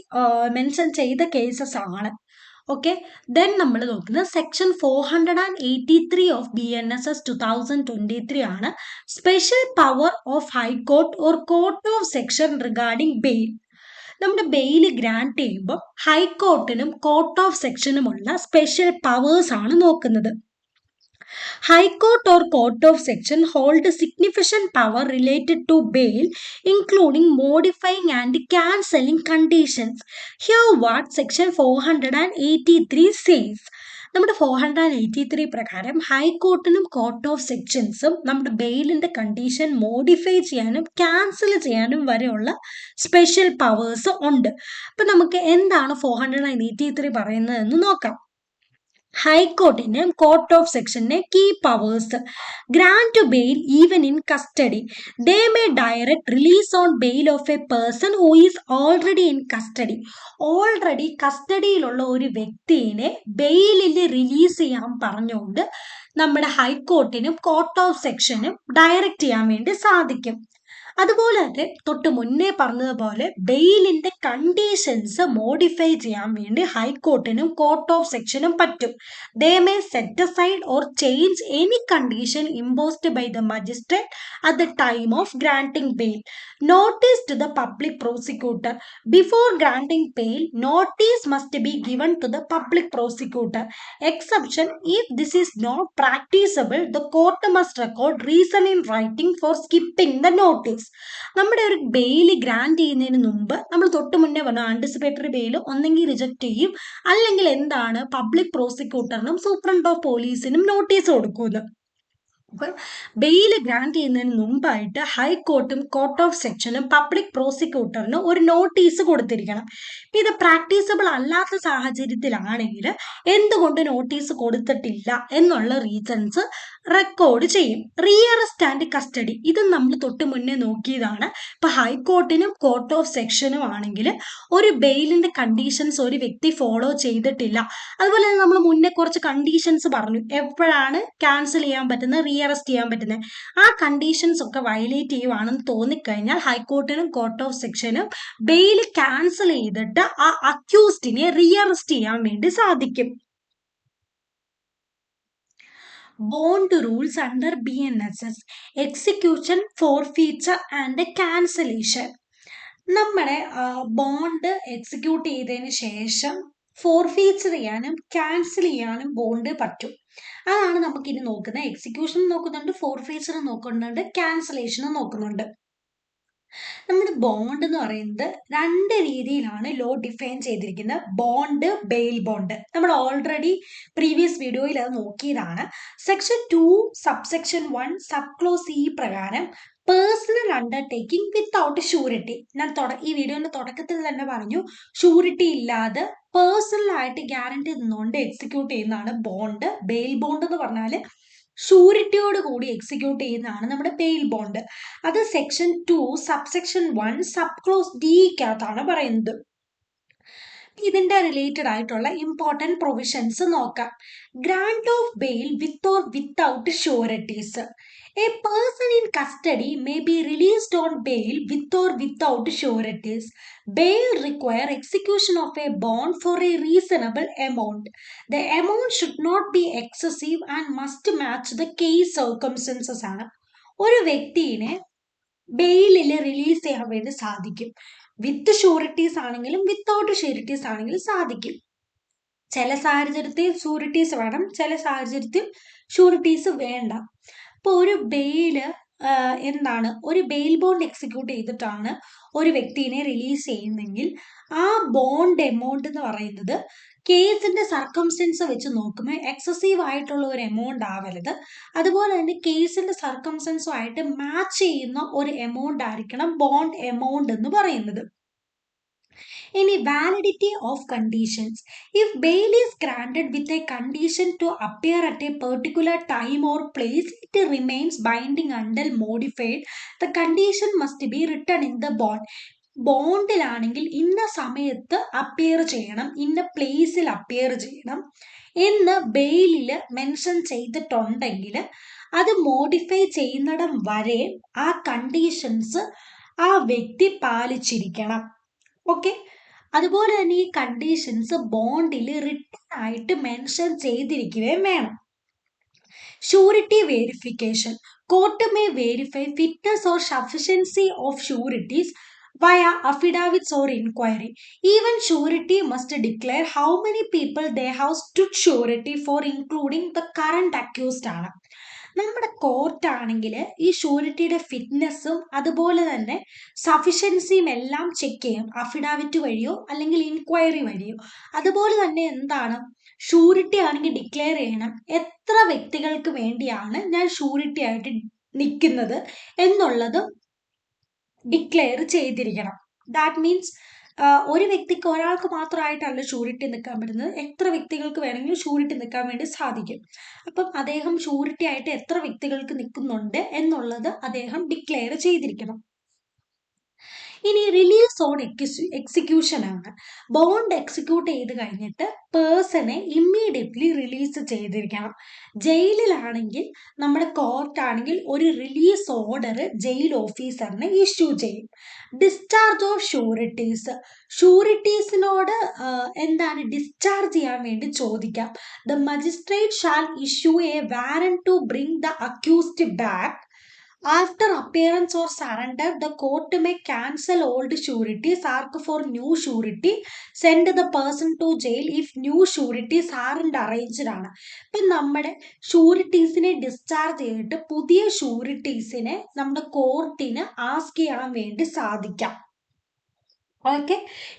മെൻഷൻ ചെയ്ത കേസസ് ആണ്. ഓക്കെ, ദെൻ നമ്മൾ നോക്കുന്നത് സെക്ഷൻ 483 ഓഫ് BNSS 2023 ആണ്. Special power of high court or court of session regarding bail. നമ്മുടെ ബെയിൽ ഗ്രാന്റ് ചെയ്യുമ്പോൾ ഹൈക്കോർട്ടിനും കോർട്ട് ഓഫ് സെക്ഷനുമുള്ള സ്പെഷ്യൽ പവേഴ്സ് ആണ് നോക്കുന്നത്. High Court or Court of Section hold significant power related to bail, including modifying and cancelling conditions. Here what Section 483 says. നമ്മുടെ 483 പ്രകാരം ഹൈക്കോർട്ടിനും കോർട്ട് ഓഫ് സെക്ഷൻസും നമ്മുടെ ബെയിലിന്റെ കണ്ടീഷൻ മോഡിഫൈ ചെയ്യാനും ക്യാൻസൽ ചെയ്യാനും വരെയുള്ള സ്പെഷ്യൽ പവേഴ്സ് ഉണ്ട്. അപ്പം നമുക്ക് എന്താണ് 483 പറയുന്നതെന്ന് നോക്കാം. ഹൈക്കോർട്ടിന്റെ കോർട്ട് ഓഫ് സെക്ഷന്റെ key powers: grant bail even in custody. They may direct release on bail of a person who is already in custody. Already കസ്റ്റഡിയിലുള്ള ഒരു വ്യക്തിയെ ബെയിലിൽ റിലീസ് ചെയ്യാൻ പറഞ്ഞുകൊണ്ട് നമ്മുടെ ഹൈക്കോർട്ടിനും കോർട്ട് ഓഫ് സെക്ഷനും ഡയറക്റ്റ് ചെയ്യാൻ വേണ്ടി സാധിക്കും. അതുപോലെ തന്നെ തൊട്ട് മുന്നേ പറഞ്ഞതുപോലെ ബെയിലിന്റെ കണ്ടീഷൻസ് മോഡിഫൈ ചെയ്യാൻ വേണ്ടി ഹൈക്കോർട്ടിനും കോർട്ട് ഓഫ് സെക്ഷനും പറ്റും. They may set aside or change any condition imposed by the magistrate at the time of granting bail. Notice to the public prosecutor. Before granting bail notice must be given to the public prosecutor. Exception, if this is not practicable, the court must record reason in writing for skipping the notice. ഷൂറിറ്റീസ്. നമ്മുടെ ഒരു ബെയിൽ ഗ്രാൻഡ് ചെയ്യുന്നതിന് മുമ്പ് നമ്മൾ തൊട്ട് മുന്നേ പറഞ്ഞു ആന്റിസിപ്പേറ്ററി ബെയിൽ ഒന്നെങ്കിൽ റിജക്ട് ചെയ്യും, അല്ലെങ്കിൽ എന്താണ് പബ്ലിക് പ്രോസിക്യൂട്ടറിനും സൂപ്രണ്ട് ഓഫ് പോലീസിനും നോട്ടീസ് കൊടുക്കുമെന്ന്. അപ്പം ബെയിൽ ഗ്രാൻഡ് ചെയ്യുന്നതിന് മുമ്പായിട്ട് ഹൈക്കോർട്ടും കോർട്ട് ഓഫ് സെക്ഷനും പബ്ലിക് പ്രോസിക്യൂട്ടറിന് ഒരു നോട്ടീസ് കൊടുത്തിരിക്കണം. ഇത് പ്രാക്ടീസബിൾ അല്ലാത്ത സാഹചര്യത്തിലാണെങ്കിൽ എന്തുകൊണ്ട് നോട്ടീസ് കൊടുത്തിട്ടില്ല എന്നുള്ള റീസൺസ് റെക്കോർഡ് ചെയ്യും. റീഅറസ്റ്റ് ആൻഡ് കസ്റ്റഡി ഇത് നമ്മൾ തൊട്ട് മുന്നേ നോക്കിയതാണ്. ഇപ്പൊ ഹൈക്കോർട്ടിനും കോർട്ട് ഓഫ് സെക്ഷനും ആണെങ്കിൽ ഒരു ബെയിലിന്റെ കണ്ടീഷൻസ് ഒരു വ്യക്തി ഫോളോ ചെയ്തിട്ടില്ല, അതുപോലെ തന്നെ നമ്മൾ മുന്നേ കുറച്ച് കണ്ടീഷൻസ് പറഞ്ഞു എപ്പോഴാണ് ക്യാൻസൽ ചെയ്യാൻ പറ്റുന്നത്, റീഅറസ്റ്റ് ചെയ്യാൻ പറ്റുന്നത്. ആ കണ്ടീഷൻസ് ഒക്കെ വയലേറ്റ് ചെയ്യുവാണെന്ന് തോന്നിക്കഴിഞ്ഞാൽ ഹൈക്കോർട്ടിനും കോർട്ട് ഓഫ് സെക്ഷനും ബെയിൽ ക്യാൻസൽ ചെയ്തിട്ട് ആ അക്യൂസ്ഡിനെ റീഅറസ്റ്റ് ചെയ്യാൻ വേണ്ടി സാധിക്കും. Bond rules under BNSS, execution, forfeiture and cancellation. നമ്മുടെ ബോണ്ട് എക്സിക്യൂട്ട് ചെയ്തതിന് ശേഷം ഫോർഫീച്ചർ ചെയ്യാനും ക്യാൻസൽ ചെയ്യാനും ബോണ്ട് പറ്റും. അതാണ് നമുക്കിനി നോക്കുന്നത്. എക്സിക്യൂഷൻ നോക്കുന്നുണ്ട്, ഫോർഫീച്ചർ നോക്കുന്നുണ്ട്, ക്യാൻസലേഷനും നോക്കുന്നുണ്ട്. നമ്മുടെ ബോണ്ട് എന്ന് പറയുന്നത് രണ്ട് രീതിയിലാണ് ലോ ഡിഫൈൻ ചെയ്തിരിക്കുന്നത്. Bond, bail bond. നമ്മൾ ഓൾറെഡി പ്രീവിയസ് വീഡിയോയിൽ അത് നോക്കിയതാണ്. Section 2 subsection 1 sub clause E പ്രകാരം പേഴ്സണൽ അണ്ടർടേക്കിംഗ് വിത്തൗട്ട് ഷൂരിറ്റി. ഞാൻ ഈ വീഡിയോയുടെ തുടക്കത്തിൽ തന്നെ പറഞ്ഞു, ഷൂരിറ്റി ഇല്ലാതെ പേഴ്സണൽ ആയിട്ട് ഗ്യാരണ്ടി നിന്നുകൊണ്ട് എക്സിക്യൂട്ട് ചെയ്യുന്നതാണ് ബോണ്ട്. ബെയിൽ ബോണ്ട് എന്ന് പറഞ്ഞാൽ ഷൂരിറ്റിയോട് കൂടി എക്സിക്യൂട്ട് ചെയ്യുന്നതാണ് നമ്മുടെ ബെയിൽ ബോണ്ട്. അത് സെക്ഷൻ 2 സബ്സെക്ഷൻ 1 സബ് ക്ലോസ് ഡിക്കകത്താണ് പറയുന്നത്. ഇതിന്റെ റിലേറ്റഡ് ആയിട്ടുള്ള ഇമ്പോർട്ടൻറ്റ് പ്രൊവിഷൻസ് നോക്കാം. Grant of bail with or without sureties. A person in custody may be released on bail with or without sureties. Bail require execution of a bond for a reasonable amount. The amount should not be excessive and must match the case circumstances ആണ്. ഒരു വ്യക്തിയെ ബെയിലിൽ റിലീസ് ചെയ്യാൻ വേണ്ടി സാധിക്കും. വിത്ത് ഷൂരിറ്റീസ് ആണെങ്കിലും വിത്തൗട്ട് ഷൂരിറ്റീസ് ആണെങ്കിലും സാധിക്കും. ചില സാഹചര്യത്തിൽ ഷൂരിറ്റീസ് വേണം, ചില സാഹചര്യത്തിൽ ഷൂരിറ്റീസ് വേണ്ട. അപ്പോൾ ഒരു ബെയില് ഒരു ബെയിൽ ബോണ്ട് എക്സിക്യൂട്ട് ചെയ്തിട്ടാണ് ഒരു വ്യക്തിയെ റിലീസ് ചെയ്യുന്നെങ്കിൽ ആ ബോണ്ട് എമൗണ്ട് എന്ന് പറയുന്നത് കേസിന്റെ സർക്കംസ്റ്റൻസ് വെച്ച് നോക്കുമ്പോൾ എക്സസീവ് ആയിട്ടുള്ള ഒരു എമൗണ്ട് ആവരുത്. അതുപോലെ തന്നെ കേസിന്റെ സർക്കംസ്റ്റൻസുമായിട്ട് മാച്ച് ചെയ്യുന്ന ഒരു എമൗണ്ട് ആയിരിക്കണം ബോണ്ട് എമൗണ്ട് എന്ന് പറയുന്നത്. ഇനി validity of conditions. If bail is granted with a condition to appear at a particular time or place, it remains binding until modified. The condition must be written in the bond. ബോണ്ടിലാണെങ്കിൽ ഇന്ന സമയത്ത് അപ്പിയർ ചെയ്യണം, ഇന്ന പ്ലേസിൽ അപ്പിയർ ചെയ്യണം എന്ന് ബെയിലിൽ മെൻഷൻ ചെയ്തിട്ടുണ്ടെങ്കിൽ അത് മോഡിഫൈ ചെയ്യുന്നിടം വരെ ആ കണ്ടീഷൻസ് ആ വ്യക്തി പാലിച്ചിരിക്കണം. ഓക്കെ, അതുപോലെ തന്നെ ഈ കണ്ടീഷൻസ് ബോണ്ടിൽ റിട്ടൺ ആയിട്ട് മെൻഷൻ ചെയ്തിരിക്കുകയും വേണം. Surety verification. Court may verify fitness or sufficiency of sureties via affidavits or inquiry. Even surety must declare how many people they have stood surety for, including the current accused ആണ്. നമ്മുടെ കോർട്ടാണെങ്കിൽ ഈ ഷൂരിറ്റിയുടെ ഫിറ്റ്നസ്സും അതുപോലെ തന്നെ സഫിഷ്യൻസിയും എല്ലാം ചെക്ക് ചെയ്യും, അഫിഡാവിറ്റ് വഴിയോ അല്ലെങ്കിൽ ഇൻക്വയറി വഴിയോ. അതുപോലെ തന്നെ ഷൂരിറ്റി ആണെങ്കിൽ ഡിക്ലെയർ ചെയ്യണം എത്ര വ്യക്തികൾക്ക് വേണ്ടിയാണ് ഞാൻ ഷൂരിറ്റി ആയിട്ട് നിൽക്കുന്നത് എന്നുള്ളത് ഡിക്ലെയർ ചെയ്തിരിക്കണം. ദാറ്റ് മീൻസ് ഒരു വ്യക്തിക്ക് ഒരാൾക്ക് മാത്രമായിട്ടല്ല ഷൂരിറ്റി നിൽക്കാൻ പറ്റുന്നത്, എത്ര വ്യക്തികൾക്ക് വേണമെങ്കിലും ഷൂരിറ്റി നിൽക്കാൻ വേണ്ടി സാധിക്കും. അപ്പം അദ്ദേഹം ഷൂരിറ്റി ആയിട്ട് എത്ര വ്യക്തികൾക്ക് നിൽക്കുന്നുണ്ട് എന്നുള്ളത് അദ്ദേഹം ഡിക്ലെയർ ചെയ്തിരിക്കണം. ഇനി റിലീസ് ഓൺ എക്സിക്യൂഷൻ ആണ്. ബോണ്ട് എക്സിക്യൂട്ട് ചെയ്ത് കഴിഞ്ഞിട്ട് പേഴ്സണെ ഇമ്മീഡിയറ്റ്ലി റിലീസ് ചെയ്തിരിക്കണം. ജയിലിലാണെങ്കിൽ നമ്മുടെ കോർട്ടാണെങ്കിൽ ഒരു റിലീസ് ഓർഡർ ജയിൽ ഓഫീസറിന് ഇഷ്യൂ ചെയ്യും. Discharge of sureties. ഷൂരിറ്റീസിനോട് ഡിസ്ചാർജ് ചെയ്യാൻ വേണ്ടി ചോദിക്കാം. The magistrate shall issue a warrant to bring the accused back. After appearance or surrender, the court may cancel old sureties, ask for new surety, send the person to jail if new sureties aren't arranged ആണ്. ഇപ്പം നമ്മുടെ ഷൂരിറ്റീസിനെ ഡിസ്ചാർജ് ചെയ്തിട്ട് പുതിയ ഷൂരിറ്റീസിനെ നമ്മുടെ കോർട്ടിന് ആസ്ക് ചെയ്യാൻ വേണ്ടി സാധിക്കാം. ഓക്കെ,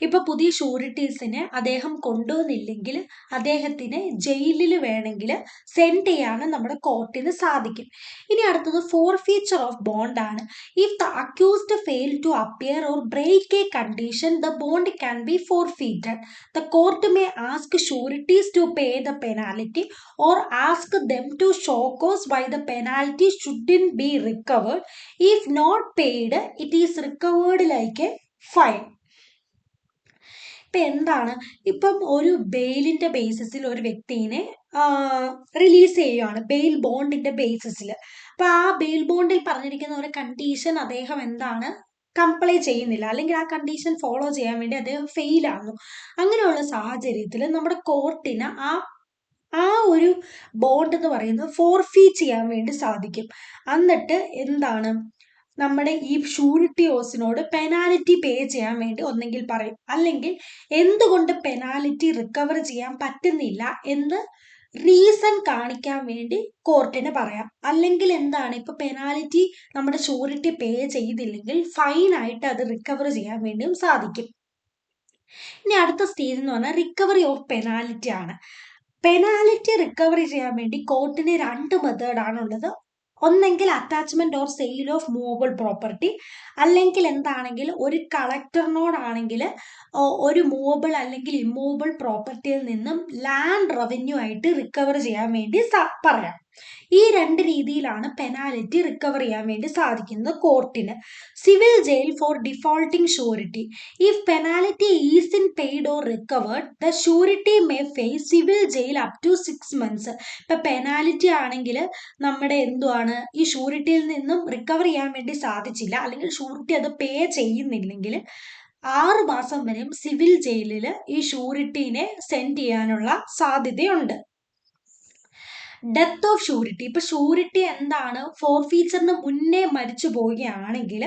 ഇപ്പൊ പുതിയ ഷൂരിറ്റീസിനെ അദ്ദേഹം കൊണ്ടുവന്നില്ലെങ്കിൽ അദ്ദേഹത്തിന് ജയിലിൽ വേണമെങ്കിൽ സെൻഡ് ചെയ്യാൻ നമ്മുടെ കോർട്ടിന് സാധിക്കും. ഇനി അടുത്തത് ഫോർഫീച്ചർ ഓഫ് ബോണ്ട് ആണ്. If the accused fail to appear or break a condition, the bond can be forfeited. The court may ask sureties to pay the penalty or ask them to show cause why the penalty shouldn't be recovered. If not paid, it is recovered like a fine. ഇപ്പം എന്താണ്, ഇപ്പം ഒരു ബെയിലിന്റെ ബേസിസിൽ ഒരു വ്യക്തിനെ റിലീസ് ചെയ്യുകയാണ്, ബെയിൽ ബോണ്ടിന്റെ ബേസിസിൽ. അപ്പൊ ആ ബെയിൽ ബോണ്ടിൽ പറഞ്ഞിരിക്കുന്ന ഒരു കണ്ടീഷൻ അദ്ദേഹം എന്താണ് കംപ്ലൈ ചെയ്യുന്നില്ല, അല്ലെങ്കിൽ ആ കണ്ടീഷൻ ഫോളോ ചെയ്യാൻ വേണ്ടി അദ്ദേഹം ഫെയിൽ ആകുന്നു. അങ്ങനെയുള്ള സാഹചര്യത്തിൽ നമ്മുടെ കോർട്ടിന് ആ ഒരു ബോണ്ട് എന്ന് പറയുന്നത് ഫോർഫീറ്റ് ചെയ്യാൻ വേണ്ടി സാധിക്കും. എന്നിട്ട് എന്താണ്, നമ്മുടെ ഈ ഷൂരിറ്റി ഓസിനോട് പെനാലിറ്റി പേ ചെയ്യാൻ വേണ്ടി ഒന്നെങ്കിൽ പറയും, അല്ലെങ്കിൽ എന്തുകൊണ്ട് പെനാലിറ്റി റിക്കവർ ചെയ്യാൻ പറ്റുന്നില്ല എന്ന് റീസൺ കാണിക്കാൻ വേണ്ടി കോർട്ടിന് പറയാം. അല്ലെങ്കിൽ എന്താണ്, ഇപ്പൊ പെനാലിറ്റി നമ്മുടെ ഷൂരിറ്റി പേ ചെയ്തില്ലെങ്കിൽ ഫൈൻ ആയിട്ട് അത് റിക്കവർ ചെയ്യാൻ വേണ്ടിയും സാധിക്കും. ഇനി അടുത്ത സ്റ്റേജ് എന്ന് പറഞ്ഞാൽ റിക്കവറി ഓഫ് പെനാലിറ്റി ആണ്. പെനാലിറ്റി റിക്കവറി ചെയ്യാൻ വേണ്ടി കോർട്ടിന് 2 മെത്തേഡ് ഉള്ളത്. ഒന്നെങ്കിൽ attachment or sale of movable property, അല്ലെങ്കിൽ എന്താണെങ്കിൽ ഒരു കളക്ടറിനോടാണെങ്കിൽ ഒരു മൂവബിൾ അല്ലെങ്കിൽ ഇമ്മൂവബിൾ പ്രോപ്പർട്ടിയിൽ നിന്നും ലാൻഡ് റവന്യൂ ആയിട്ട് റിക്കവർ ചെയ്യാൻ വേണ്ടി പറയാം. ഈ 2 രീതിയിലാണ് പെനാലിറ്റി റിക്കവർ ചെയ്യാൻ വേണ്ടി സാധിക്കുന്നത് കോർട്ടിന്. Civil jail for defaulting surety. If penalty is in paid or recovered, the surety may face civil jail up to 6 months. ഇപ്പൊ പെനാലിറ്റി ആണെങ്കിൽ നമ്മുടെ എന്തുവാണ്, ഈ ഷൂരിറ്റിയിൽ നിന്നും റിക്കവർ ചെയ്യാൻ വേണ്ടി സാധിച്ചില്ല, അല്ലെങ്കിൽ ഷൂരിറ്റി അത് പേ ചെയ്യുന്നില്ലെങ്കിൽ 6 മാസം വരെയും സിവിൽ ജയിലിൽ ഈ ഷൂരിറ്റീനെ സെൻഡ് ചെയ്യാനുള്ള സാധ്യതയുണ്ട്. Death of surety. ഇപ്പൊ ഷൂരിറ്റി എന്താണ്, ഫോർഫീച്ചറിന് മുന്നേ മരിച്ചു പോവുകയാണെങ്കിൽ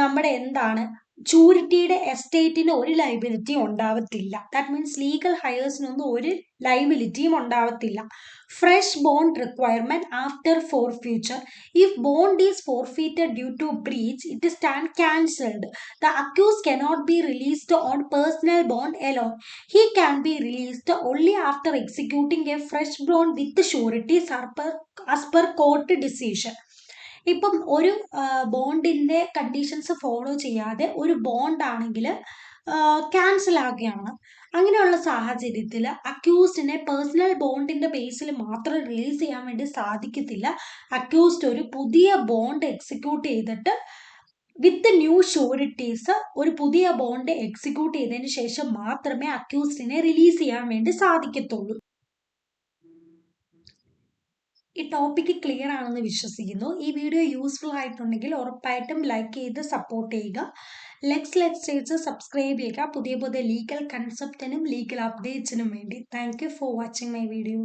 നമ്മുടെ എന്താണ്, ഷൂരിറ്റിയുടെ എസ്റ്റേറ്റിന് ഒരു ലൈബിലിറ്റിയും ഉണ്ടാവത്തില്ല. ദാറ്റ് മീൻസ് ലീഗൽ ഹയേഴ്സിനൊന്നും ഒരു ലൈബിലിറ്റിയും ഉണ്ടാവത്തില്ല. Fresh bond requirement after forfeiture. If bond is forfeited due to breach, it stand cancelled. The accuse cannot be released on personal bond alone. He can be released only after executing a fresh bond with surety as per court decision. ഇപ്പം ഒരു ബോണ്ടിന്റെ കണ്ടീഷൻസ് ഫോളോ ചെയ്യാതെ ഒരു ബോണ്ട് ആണെങ്കിൽ ക്യാൻസൽ ആകുകയാണ്. അങ്ങനെയുള്ള സാഹചര്യത്തിൽ അക്യൂസ്ഡിനെ പേഴ്സണൽ ബോണ്ടിന്റെ ബേസിൽ മാത്രം റിലീസ് ചെയ്യാൻ വേണ്ടി സാധിക്കത്തില്ല. അക്യൂസ്ഡ് ഒരു പുതിയ ബോണ്ട് എക്സിക്യൂട്ട് ചെയ്തിട്ട് വിത്ത് ന്യൂ ഷൂരിറ്റീസ് ഒരു പുതിയ ബോണ്ട് എക്സിക്യൂട്ട് ചെയ്തതിന് ശേഷം മാത്രമേ അക്യൂസ്ഡിനെ റിലീസ് ചെയ്യാൻ വേണ്ടി സാധിക്കത്തുള്ളൂ. ഈ ടോപ്പിക്ക് ക്ലിയർ ആണെന്ന് വിശ്വസിക്കുന്നു. ഈ വീഡിയോ യൂസ്ഫുൾ ആയിട്ടുണ്ടെങ്കിൽ ഉറപ്പായിട്ടും ലൈക്ക് ചെയ്ത് സപ്പോർട്ട് ചെയ്യുക. ലെറ്റ്സ് സബ്സ്ക്രൈബ് ചെയ്യുക പുതിയ പുതിയ ലീഗൽ കൺസെപ്റ്റിനും ലീഗൽ അപ്ഡേറ്റ്സിനും വേണ്ടി. Thank you for watching my video.